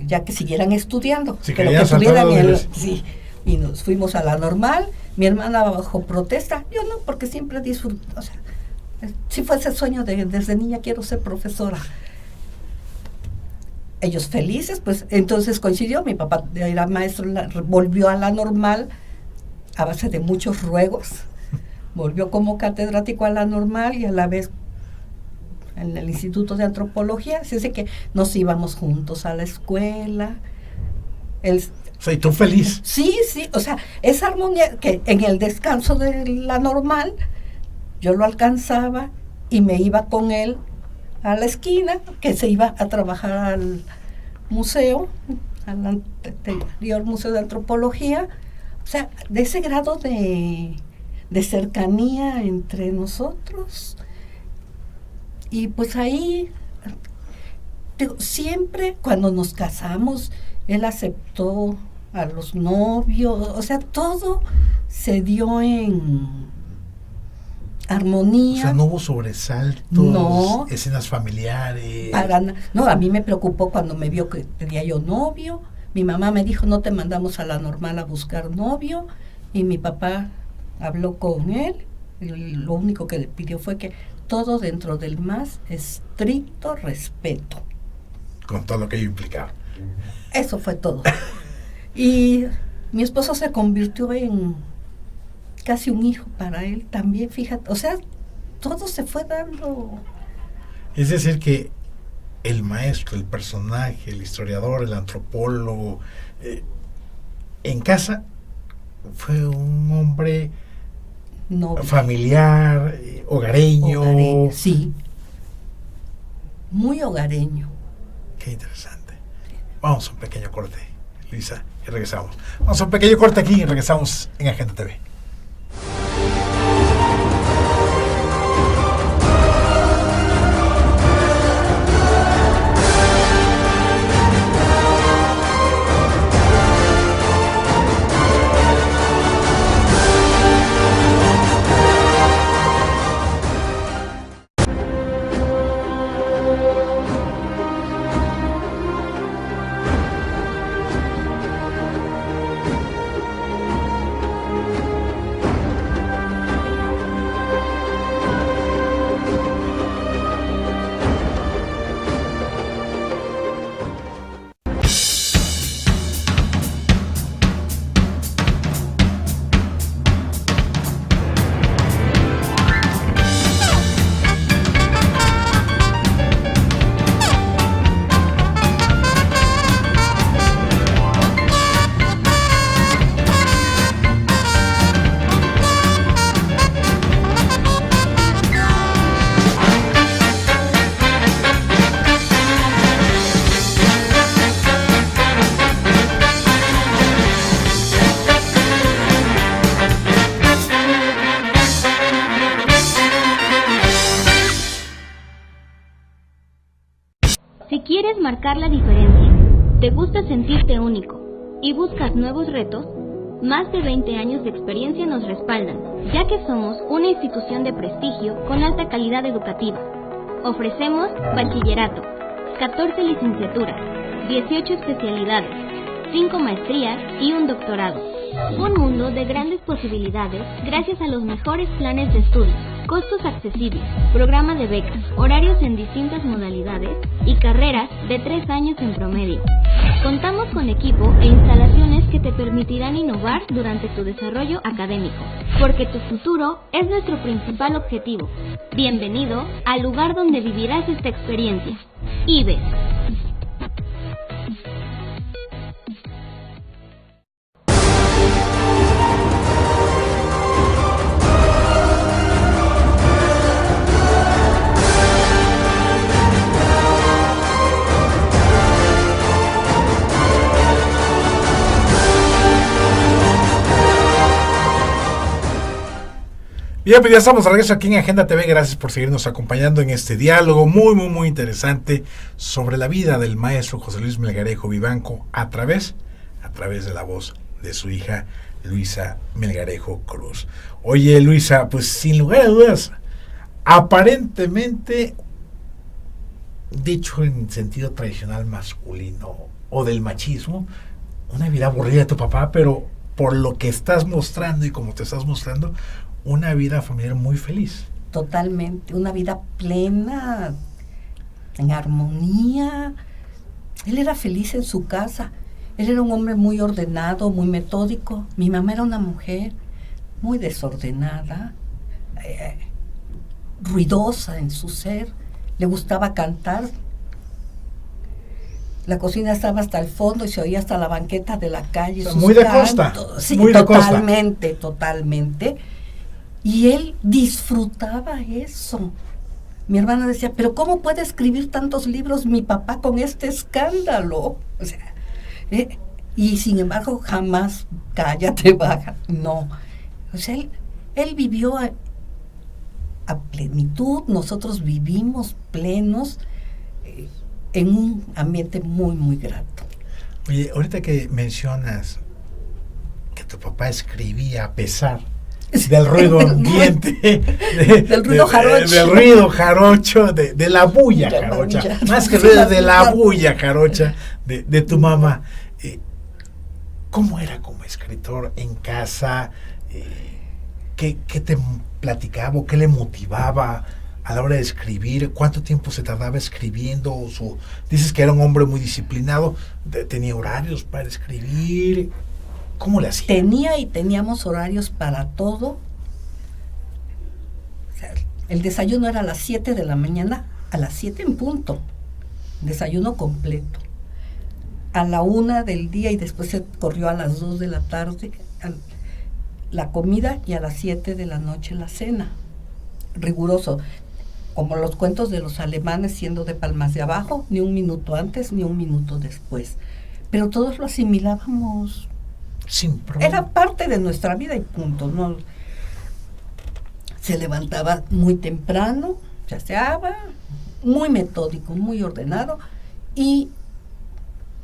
ya que siguieran estudiando, Si pero que tuvieran sí, y nos fuimos a la normal. Mi hermana bajo protesta, yo no, porque siempre disfruto, o sea, si fuese sueño desde niña quiero ser profesora. Ellos felices, pues entonces coincidió, mi papá era maestro, volvió a la normal a base de muchos ruegos, volvió como catedrático a la normal y a la vez en el Instituto de Antropología, así es que nos íbamos juntos a la escuela. O sea, ¿y tú feliz? Sí, o sea, esa armonía que en el descanso de la normal yo lo alcanzaba y me iba con él a la esquina, que se iba a trabajar al museo, al anterior Museo de Antropología. O sea, de ese grado de cercanía entre nosotros. Y pues ahí, siempre cuando nos casamos, él aceptó a los novios, o sea, todo se dio en armonía. O sea, no hubo sobresaltos, no, escenas familiares. No, a mí me preocupó cuando me vio que tenía yo novio. Mi mamá me dijo, no te mandamos a la normal a buscar novio. Y mi papá habló con él. Y lo único que le pidió fue que todo dentro del más estricto respeto. Con todo lo que ello implicaba. Eso fue todo. Y mi esposo se convirtió en casi un hijo para él también, fíjate. O sea, todo se fue dando. Es decir que el maestro, el personaje, el historiador, el antropólogo, en casa fue un hombre familiar, hogareño. Sí, muy hogareño. Qué interesante. Vamos a un pequeño corte, Luisa, y regresamos. Vamos a un pequeño corte aquí y regresamos en Agenda TV. Si quieres marcar la diferencia, te gusta sentirte único y buscas nuevos retos, más de 20 años de experiencia nos respaldan, ya que somos una institución de prestigio con alta calidad educativa. Ofrecemos bachillerato, 14 licenciaturas, 18 especialidades, 5 maestrías y un doctorado. Un mundo de grandes posibilidades gracias a los mejores planes de estudio, costos accesibles, programa de becas, horarios en distintas modalidades y carreras de 3 años en promedio. Contamos con equipo e instalaciones que te permitirán innovar durante tu desarrollo académico, porque tu futuro es nuestro principal objetivo. Bienvenido al lugar donde vivirás esta experiencia. IBES. Bien, pues ya estamos de regreso aquí en Agenda TV. Gracias por seguirnos acompañando en este diálogo muy interesante sobre la vida del maestro José Luis Melgarejo Vivanco a través de la voz de su hija Luisa Melgarejo Cruz. Oye, Luisa, pues sin lugar a dudas, aparentemente, dicho en sentido tradicional masculino o del machismo, una vida aburrida de tu papá, pero por lo que estás mostrando y como te estás mostrando, una vida familiar muy feliz. Totalmente, una vida plena, en armonía. Él era feliz en su casa. Él era un hombre muy ordenado, muy metódico. Mi mamá era una mujer muy desordenada, ruidosa en su ser. Le gustaba cantar. La cocina estaba hasta el fondo y se oía hasta la banqueta de la calle. O sea, muy de costa. Sí, muy de costa. totalmente, totalmente. Y él disfrutaba eso. Mi hermana decía, pero ¿cómo puede escribir tantos libros mi papá con este escándalo? O sea, y sin embargo jamás, cállate, baja, no. O sea, él vivió a plenitud, nosotros vivimos plenos en un ambiente muy, muy grato. Oye, ahorita que mencionas que tu papá escribía a pesar del ruido ambiente, del ruido jarocho. Del ruido jarocho, de la bulla jarocha, más que de la bulla jarocha de tu mamá. ¿Cómo era como escritor en casa? ¿Qué te platicaba o qué le motivaba a la hora de escribir? ¿Cuánto tiempo se tardaba escribiendo? Dices que era un hombre muy disciplinado, ¿tenía horarios para escribir? ¿Cómo le hacía? Teníamos horarios para todo. O sea, el desayuno era a las 7 de la mañana, a las 7 en punto. Desayuno completo. A la 1 del día y después se corrió a las 2 de la tarde la comida y a las 7 de la noche la cena. Riguroso. Como los cuentos de los alemanes, siendo de palmas de abajo, ni un minuto antes ni un minuto después. Pero todos lo asimilábamos. Sin problema. Era parte de nuestra vida y punto, ¿no? Se levantaba muy temprano, se aseaba, muy metódico, muy ordenado, y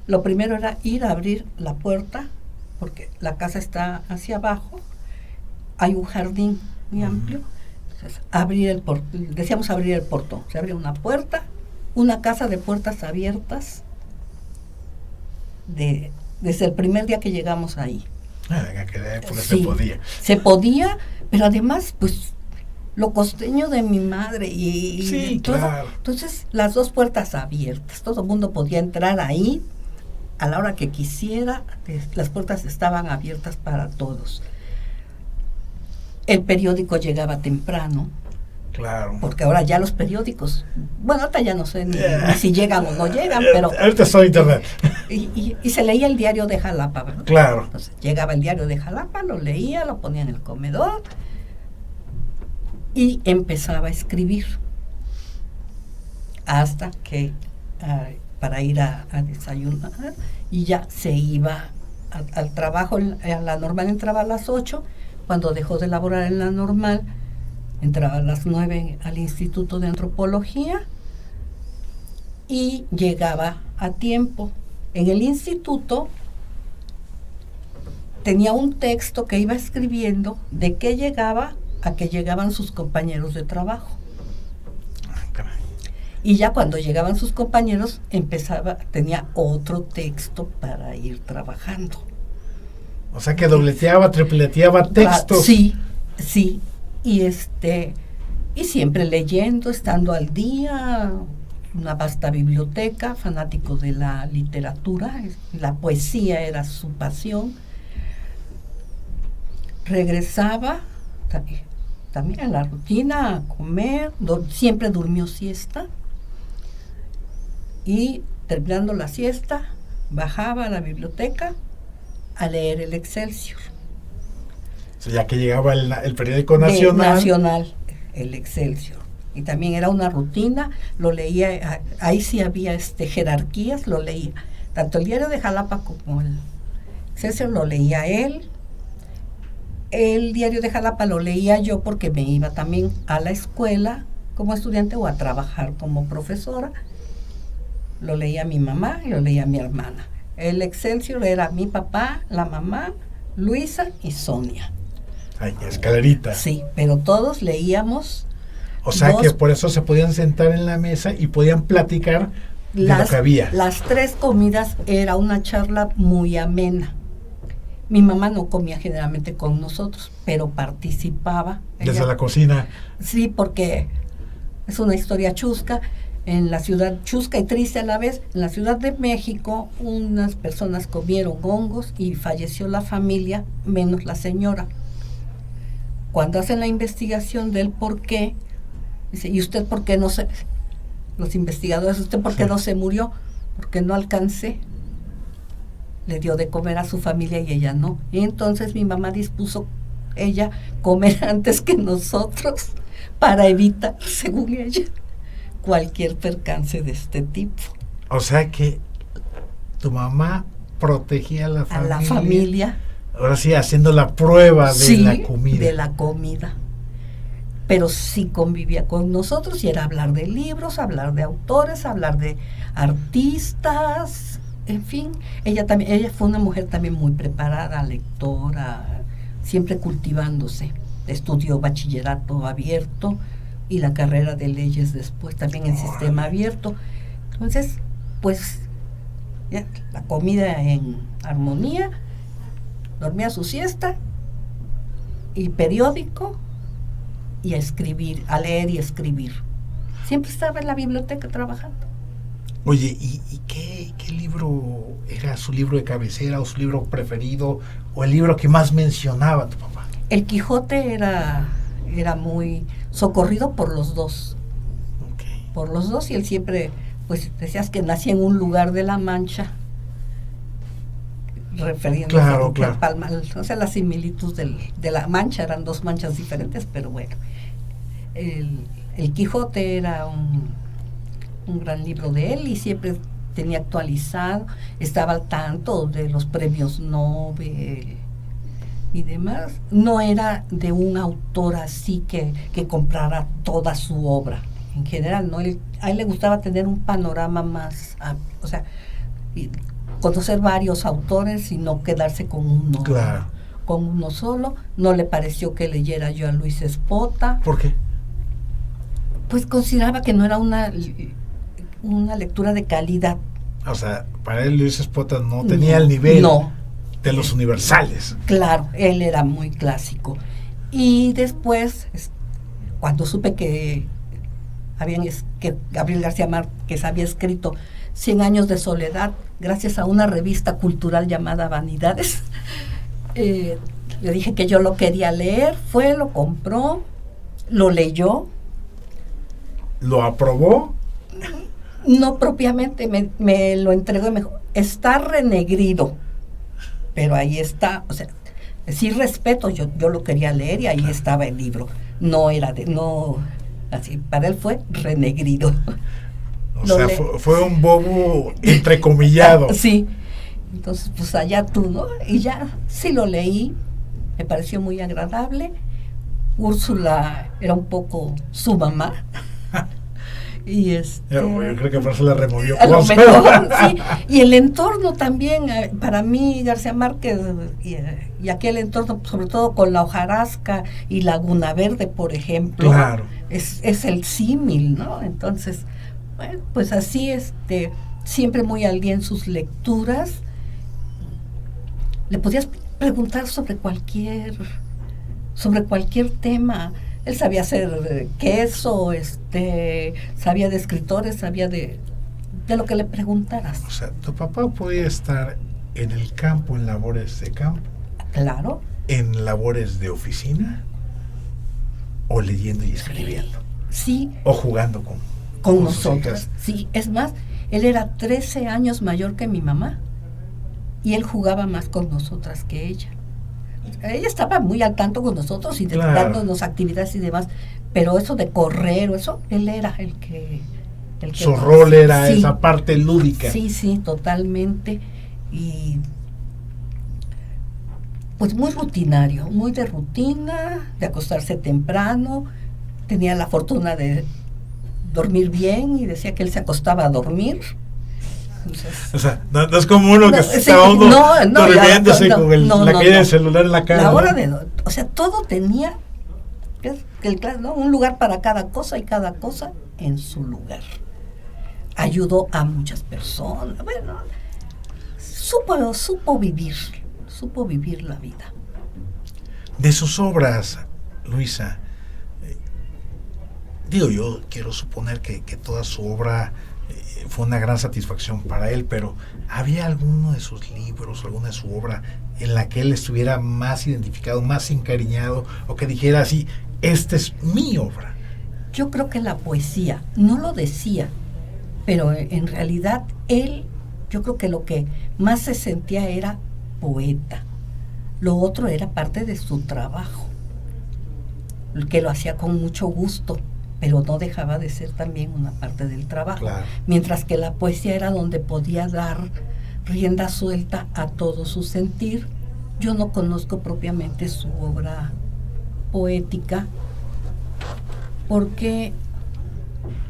lo primero era ir a abrir la puerta, porque la casa está hacia abajo, hay un jardín muy amplio, entonces decíamos abrir el portón, se abría una puerta, una casa de puertas abiertas, desde el primer día que llegamos ahí. En aquella época Sí, se podía. Se podía, pero además, pues, lo costeño de mi madre y Sí, todo. claro. Entonces, las dos puertas abiertas, todo el mundo podía entrar ahí a la hora que quisiera, las puertas estaban abiertas para todos. El periódico llegaba temprano, Claro. porque ahora ya los periódicos, bueno, ahorita ya no sé ni si llegan o no llegan, pero... Ahorita está internet. Y se leía el diario de Jalapa, ¿verdad? Claro. Entonces llegaba el diario de Jalapa, lo leía, lo ponía en el comedor y empezaba a escribir hasta que para ir a desayunar, y ya se iba al trabajo. A la normal entraba a las 8, cuando dejó de laborar en la normal entraba a las 9 al Instituto de Antropología y llegaba a tiempo. En el instituto tenía un texto que iba escribiendo de qué llegaba a que llegaban sus compañeros de trabajo. Y ya cuando llegaban sus compañeros tenía otro texto para ir trabajando. O sea que dobleteaba, tripleteaba textos. Sí, sí. Y siempre leyendo, estando al día, una vasta biblioteca, fanático de la literatura, la poesía era su pasión. Regresaba también a la rutina, a comer, siempre durmió siesta, y terminando la siesta, bajaba a la biblioteca a leer el Excelsior. O sea, ya que llegaba el periódico nacional. El Excelsior. Y también era una rutina, lo leía, ahí sí había jerarquías, lo leía. Tanto el diario de Jalapa como el Excelsior lo leía él. El diario de Jalapa lo leía yo porque me iba también a la escuela como estudiante o a trabajar como profesora. Lo leía mi mamá y lo leía mi hermana. El Excelsior era mi papá, la mamá, Luisa y Sonia. Ay, escalerita. Sí, pero todos leíamos. O sea que por eso se podían sentar en la mesa y podían platicar de lo que había. Las 3 comidas era una charla muy amena. Mi mamá no comía generalmente con nosotros, pero participaba. Desde Ella, la cocina. sí, porque es una historia chusca. En la ciudad, chusca y triste a la vez, en la Ciudad de México, unas personas comieron hongos y falleció la familia, menos la señora. Cuando hacen la investigación del por qué, dice, ¿y usted por qué no se...? Los investigadores, ¿usted por qué no se murió? Porque no alcancé. Le dio de comer a su familia y ella no. Y entonces mi mamá dispuso ella comer antes que nosotros para evitar, según ella, cualquier percance de este tipo. O sea que tu mamá protegía a la familia. A la familia. Ahora sí, haciendo la prueba de Sí, la comida. de la comida. Pero sí convivía con nosotros y era hablar de libros, hablar de autores, hablar de artistas, en fin. Ella fue una mujer también muy preparada, lectora, siempre cultivándose. Estudió bachillerato abierto y la carrera de leyes después, también en sistema abierto. Entonces, pues, ya, la comida en armonía, dormía su siesta y periódico y a escribir, a leer y escribir. Siempre estaba en la biblioteca trabajando. Oye, ¿y qué libro era su libro de cabecera o su libro preferido o el libro que más mencionaba tu papá? El Quijote era muy socorrido por los dos. Okay. Por los dos, y él siempre, pues decías que nacía en un lugar de La Mancha, refiriéndose Claro, a claro. Palma, o sea, la similitud de La Mancha, eran dos manchas diferentes, pero bueno. El Quijote era un gran libro de él y siempre tenía actualizado, estaba al tanto de los premios Nobel y demás. No era de un autor así que comprara toda su obra, en general, ¿no? A él le gustaba tener un panorama más amplio, o sea, conocer varios autores y no quedarse con uno. Claro. Con uno solo. No le pareció que leyera yo a Luis Espota. ¿Por qué? Pues consideraba que no era una lectura de calidad. O sea, para él Luis Espota no tenía el nivel de los universales. Claro, él era muy clásico. Y después, cuando supe que Gabriel García Márquez había escrito 100 años de soledad, gracias a una revista cultural llamada Vanidades, le dije que yo lo quería leer, lo compró, lo leyó. ¿Lo aprobó? No propiamente, me lo entregó y me dijo, está renegrido, pero ahí está, o sea, sí respeto, yo lo quería leer y ahí estaba el libro, así, para él fue renegrido. O sea, fue un bobo entrecomillado. Sí, entonces pues allá tú, ¿no? Y ya, sí lo leí, me pareció muy agradable. Úrsula era un poco su mamá. Y yo creo que por eso la removió. A lo mejor, sí. Y el entorno también, para mí García Márquez y aquel entorno, sobre todo con la hojarasca y Laguna Verde, por ejemplo, claro, es el símil, ¿no? Entonces, bueno, pues así, siempre muy al día en sus lecturas. Le podías preguntar sobre cualquier tema. Él sabía hacer queso, sabía de escritores, sabía de lo que le preguntaras. O sea, tu papá podía estar en el campo, en labores de campo. Claro. En labores de oficina, o leyendo y escribiendo. Sí. O jugando con nosotros. Sí, es más, él era 13 años mayor que mi mamá y él jugaba más con nosotras que ella. Ella estaba muy al tanto con nosotros y dándonos actividades y demás, pero eso de correr o eso, él era el que su rol era esa parte lúdica. Sí, totalmente. Y pues muy rutinario, muy de rutina, de acostarse temprano. Tenía la fortuna de dormir bien y decía que él se acostaba a dormir. Entonces, o sea, no es como uno que estaba durmiéndose con la caída del celular en la cara. La hora o sea, todo tenía un lugar para cada cosa y cada cosa en su lugar. Ayudó a muchas personas. Bueno, supo vivir, supo vivir la vida. De sus obras, Luisa, digo, yo quiero suponer que toda su obra fue una gran satisfacción para él, pero ¿había alguno de sus libros, alguna de su obra en la que él estuviera más identificado, más encariñado, o que dijera así, esta es mi obra? Yo creo que la poesía, no lo decía, pero en realidad él, yo creo que lo que más se sentía era poeta. Lo otro era parte de su trabajo, que lo hacía con mucho gusto, pero no dejaba de ser también una parte del trabajo. Claro. Mientras que la poesía era donde podía dar rienda suelta a todo su sentir. Yo no conozco propiamente su obra poética, porque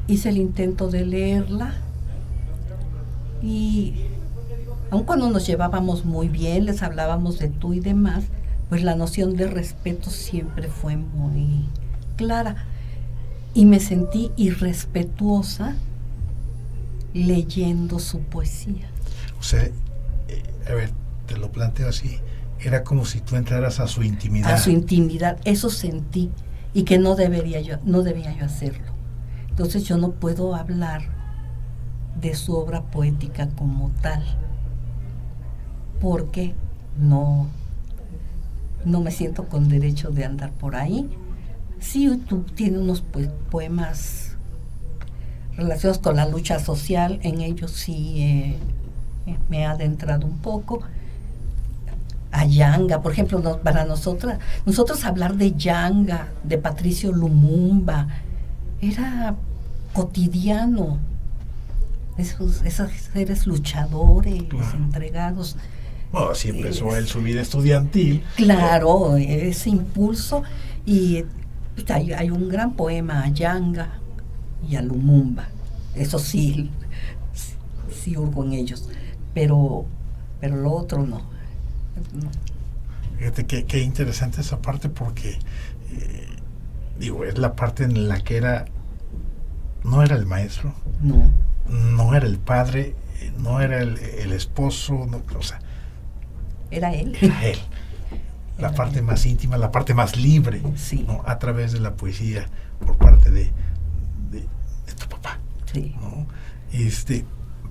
hice el intento de leerla y aun cuando nos llevábamos muy bien, les hablábamos de tú y demás, pues la noción de respeto siempre fue muy clara. Y me sentí irrespetuosa leyendo su poesía. O sea, a ver, te lo planteo así, era como si tú entraras a su intimidad. A su intimidad, eso sentí, y que no debía yo hacerlo. Entonces yo no puedo hablar de su obra poética como tal, porque no me siento con derecho de andar por ahí. Sí, tú tienes unos poemas relacionados con la lucha social, en ellos sí me he adentrado un poco. A Yanga, por ejemplo, para nosotros hablar de Yanga, de Patricio Lumumba, era cotidiano. Esos seres luchadores, claro, entregados. Bueno, así empezó él su vida estudiantil. Claro, ese impulso. Y hay un gran poema a Yanga y a Lumumba. Eso sí hurgo en ellos. Pero lo otro no. Fíjate qué interesante esa parte, porque es la parte en la que no era el maestro, no era el padre, no era el esposo, no, o sea, era él. La parte más íntima, la parte más libre, sí, ¿no? A través de la poesía por parte de tu papá. Sí. ¿No?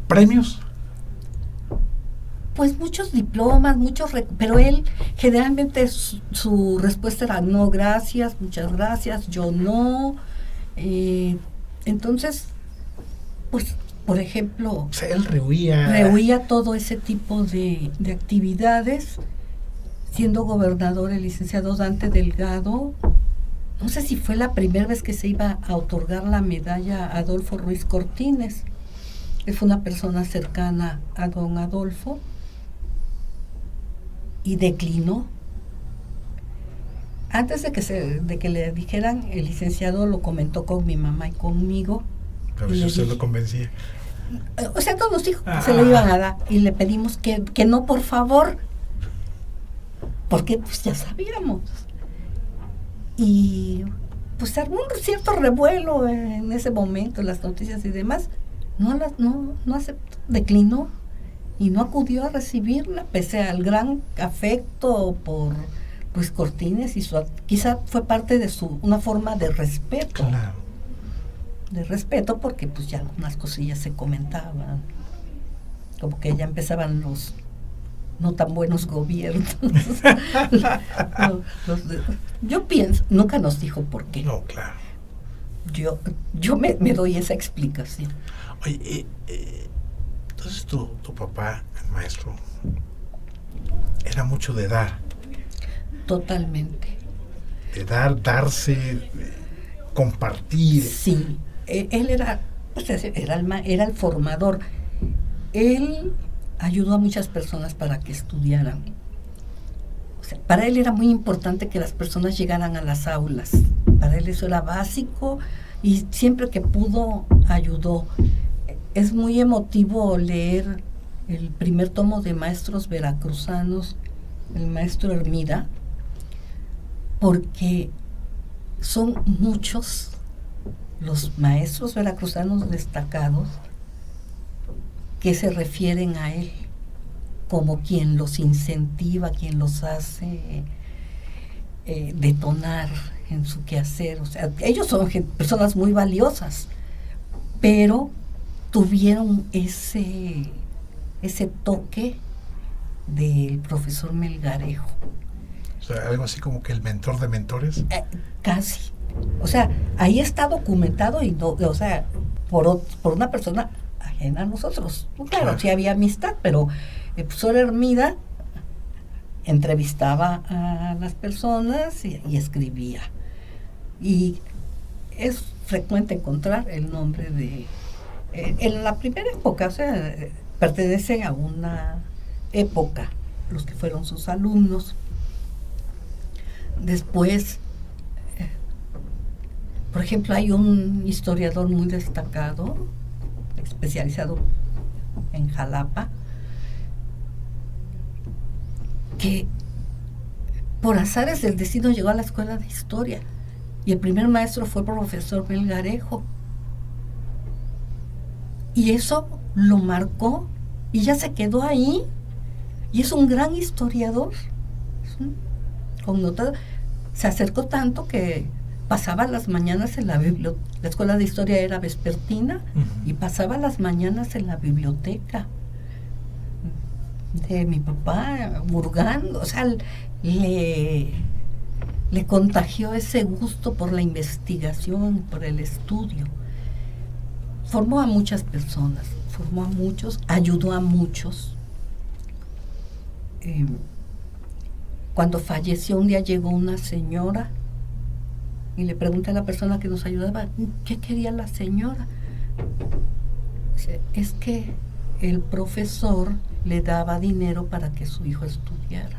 ¿Premios? Pues muchos diplomas, pero él generalmente su respuesta era no, gracias, muchas gracias, yo no. Entonces, pues, por ejemplo, o sea, él rehuía todo ese tipo de actividades. Siendo gobernador el licenciado Dante Delgado, no sé si fue la primera vez que se iba a otorgar la medalla a Adolfo Ruiz Cortines. Él fue una persona cercana a don Adolfo y declinó. Antes de que le dijeran, el licenciado lo comentó con mi mamá y conmigo. A ver si usted lo convencía. O sea, todos nos dijo que se le iban a dar y le pedimos que no, por favor, porque pues ya sabíamos. Y pues armó un cierto revuelo en ese momento, las noticias y demás. No aceptó, declinó y no acudió a recibirla, pese al gran afecto por Ruiz Cortines, y quizá fue parte de una forma de respeto. Claro. De respeto, porque pues ya algunas cosillas se comentaban, como que ya empezaban los no tan buenos gobiernos. Yo pienso, nunca nos dijo por qué. No, claro. Yo me doy esa explicación. Oye, entonces tu papá, el maestro, era mucho de dar. Totalmente. De darse, compartir. Sí, él era el formador. Él ayudó a muchas personas para que estudiaran. O sea, para él era muy importante que las personas llegaran a las aulas. Para él eso era básico y siempre que pudo ayudó. Es muy emotivo leer el primer tomo de Maestros Veracruzanos, el maestro Hermida, porque son muchos los maestros veracruzanos destacados que se refieren a él como quien los incentiva, quien los hace detonar en su quehacer. O sea, ellos son personas muy valiosas, pero tuvieron ese toque del profesor Melgarejo. O sea, algo así como que el mentor de mentores. Casi. O sea, ahí está documentado y no, o sea, por una persona ajena a nosotros. Claro, sí había amistad, pero el profesor Hermida entrevistaba a las personas y escribía. Y es frecuente encontrar el nombre de... en la primera época, o sea, pertenecen a una época, los que fueron sus alumnos. Después, por ejemplo, hay un historiador muy destacado, especializado en Jalapa, que por azares del destino llegó a la escuela de historia y el primer maestro fue el profesor Melgarejo, y eso lo marcó y ya se quedó ahí, y es un gran historiador, connotado. Se acercó tanto que pasaba las mañanas en la biblioteca. La escuela de historia era vespertina, y pasaba las mañanas en la biblioteca de mi papá, hurgando. O sea, le contagió ese gusto por la investigación, por el estudio. Formó a muchas personas, formó a muchos, ayudó a muchos. Cuando falleció un día, llegó una señora y le pregunté a la persona que nos ayudaba, ¿qué quería la señora? Dice, es que el profesor le daba dinero para que su hijo estudiara.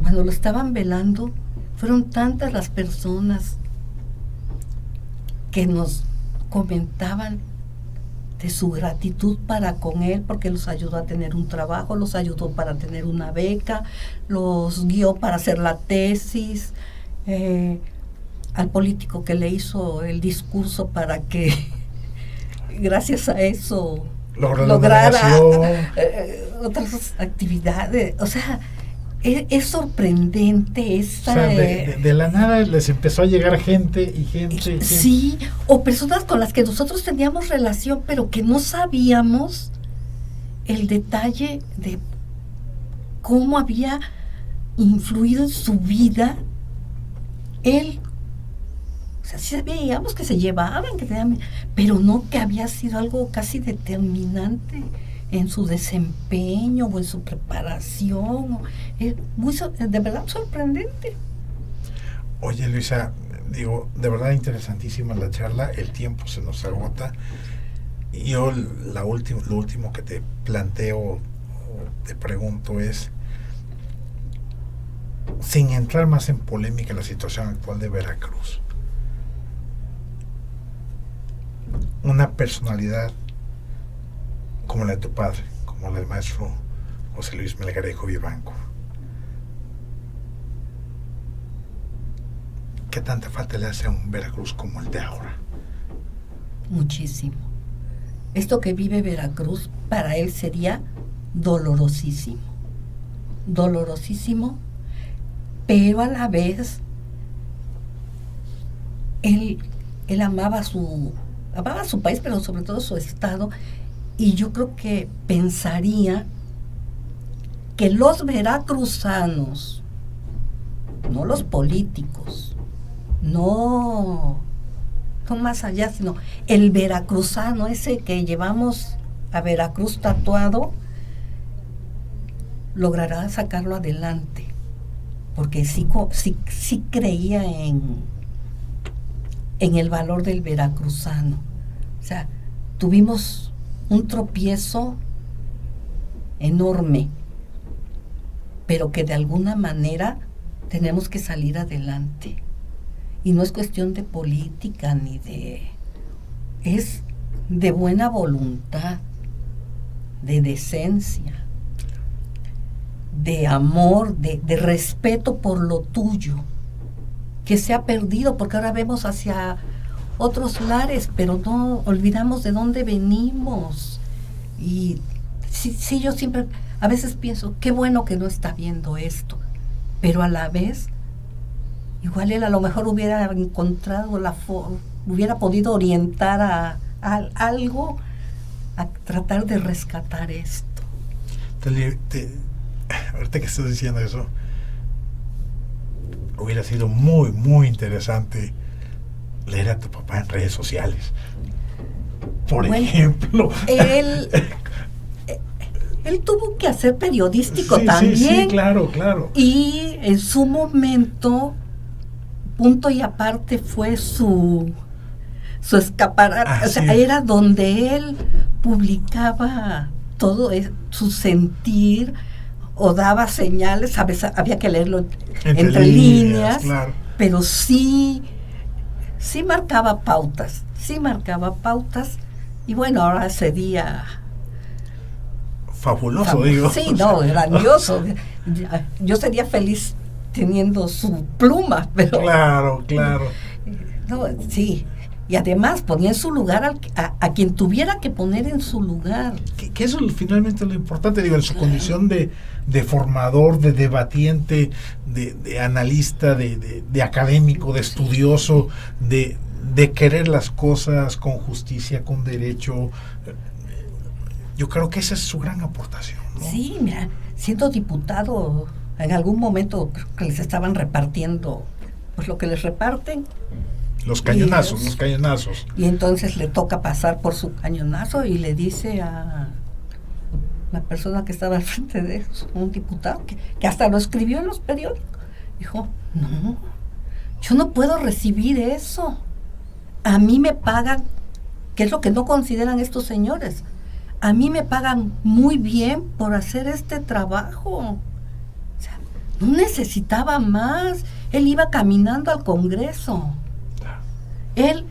Cuando lo estaban velando, fueron tantas las personas que nos comentaban de su gratitud para con él, porque los ayudó a tener un trabajo, los ayudó para tener una beca, los guió para hacer la tesis, al político que le hizo el discurso para que gracias a eso lograra otras actividades. O sea, es sorprendente esa... O sea, de la nada les empezó a llegar gente y gente. Sí, o personas con las que nosotros teníamos relación, pero que no sabíamos el detalle de cómo había influido en su vida él. O sea, sí veíamos que se llevaban, que tenían, pero no que había sido algo casi determinante en su desempeño o en su preparación. Es muy, de verdad, sorprendente. Oye, Luisa, digo, de verdad interesantísima la charla, el tiempo se nos agota. Yo lo último que te planteo o te pregunto es, sin entrar más en polémica en la situación actual de Veracruz, una personalidad como la de tu padre, como la del maestro José Luis Melgarejo Vivanco, ¿qué tanta falta le hace a un Veracruz como el de ahora? Muchísimo. Esto que vive Veracruz para él sería dolorosísimo, pero a la vez él amaba a su país, pero sobre todo su estado, y yo creo que pensaría que los veracruzanos, no los políticos, no más allá, sino el veracruzano, ese que llevamos a Veracruz tatuado, logrará sacarlo adelante, porque sí creía en el valor del veracruzano. O sea, tuvimos un tropiezo enorme, pero que de alguna manera tenemos que salir adelante. Y no es cuestión de política ni es de buena voluntad, de decencia, de amor, de respeto por lo tuyo, que se ha perdido, porque ahora vemos hacia otros lares, pero no olvidamos de dónde venimos. Y Sí, yo siempre, a veces pienso, qué bueno que no está viendo esto, pero a la vez, igual él a lo mejor hubiera encontrado hubiera podido orientar a algo, a tratar de rescatar esto. Ahorita que estás diciendo eso, hubiera sido muy, muy interesante leer a tu papá en redes sociales. Por ejemplo. Él tuvo que hacer periodístico sí, también. Sí, claro. Y en su momento, punto y aparte, fue su escaparate. O sea, era donde él publicaba todo su sentir o daba señales. A veces había que leerlo entre líneas, claro. Pero sí marcaba pautas. Y bueno, ahora sería fabuloso, digo. Sí, no, grandioso. Yo sería feliz teniendo su pluma, pero... Claro. No, sí. Y además ponía en su lugar a quien tuviera que poner en su lugar. Que eso finalmente es lo importante, digo, en su condición de formador, de debatiente, de analista, de académico, de estudioso, de querer las cosas con justicia, con derecho. Yo creo que esa es su gran aportación, ¿no? Sí, mira, siendo diputado, en algún momento creo que les estaban repartiendo, pues lo que les reparten. Los cañonazos. Y entonces le toca pasar por su cañonazo y le dice a la persona que estaba al frente de eso, un diputado, que hasta lo escribió en los periódicos. Dijo, no, yo no puedo recibir eso. A mí me pagan, que es lo que no consideran estos señores, a mí me pagan muy bien por hacer este trabajo. O sea, no necesitaba más. Él iba caminando al Congreso. Él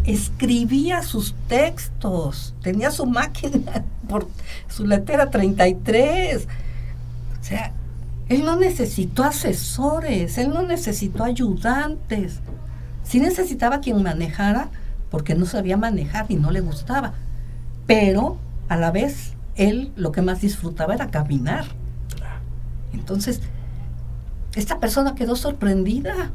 escribía sus textos, tenía su máquina por su letra 33. O sea, él no necesitó asesores, él no necesitó ayudantes. Sí necesitaba quien manejara, porque no sabía manejar y no le gustaba. Pero a la vez, él lo que más disfrutaba era caminar. Entonces, esta persona quedó sorprendida,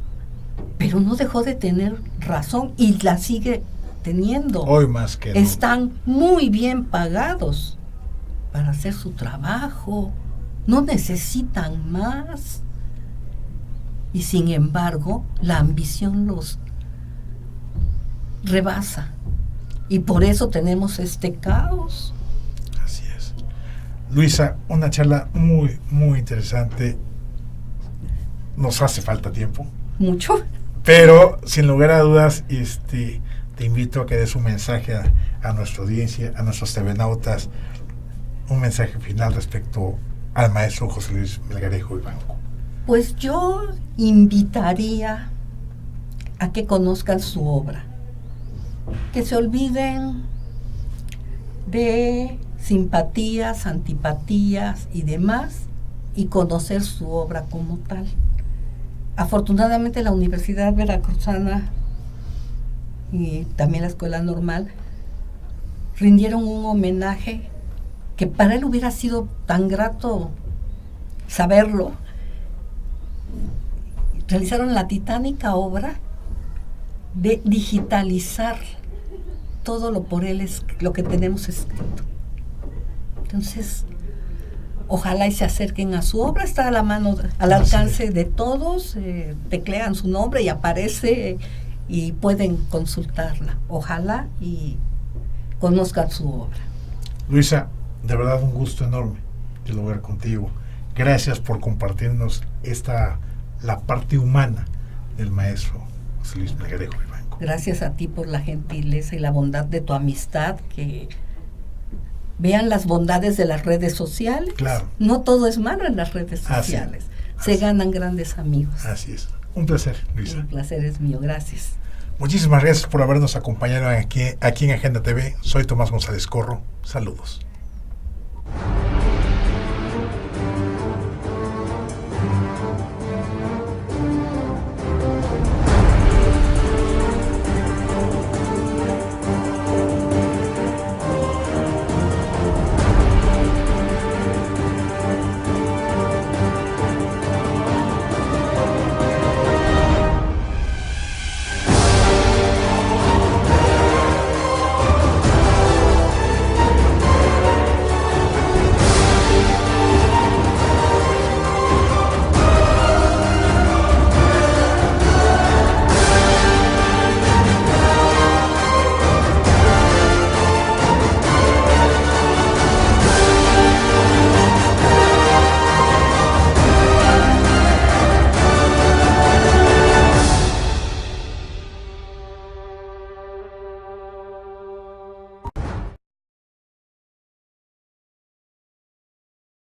pero no dejó de tener razón y la sigue teniendo. Hoy más que nunca. Están muy bien pagados para hacer su trabajo, no necesitan más. Y sin embargo, la ambición los rebasa. Y por eso tenemos este caos. Así es. Luisa, una charla muy, muy interesante. Nos hace falta tiempo. Mucho. Pero, sin lugar a dudas, te invito a que des un mensaje a nuestra audiencia, a nuestros TVnautas, un mensaje final respecto al maestro José Luis Melgarejo Vivanco. Pues yo invitaría a que conozcan su obra, que se olviden de simpatías, antipatías y demás, y conocer su obra como tal. Afortunadamente la Universidad Veracruzana y también la Escuela Normal rindieron un homenaje que para él hubiera sido tan grato saberlo. Realizaron la titánica obra de digitalizar todo lo por él lo que tenemos escrito. Entonces, ojalá y se acerquen a su obra, está a la mano, al alcance de todos, teclean su nombre y aparece y pueden consultarla. Ojalá y conozcan su obra. Luisa, de verdad un gusto enorme dialogar contigo. Gracias por compartirnos la parte humana del maestro José Luis Melgarejo Vivanco. Gracias a ti por la gentileza y la bondad de tu amistad, que vean las bondades de las redes sociales. Claro. No todo es malo en las redes sociales. Se ganan grandes amigos. Así es. Un placer, Luisa. El placer es mío. Gracias. Muchísimas gracias por habernos acompañado aquí en Agenda TV. Soy Tomás González Corro. Saludos.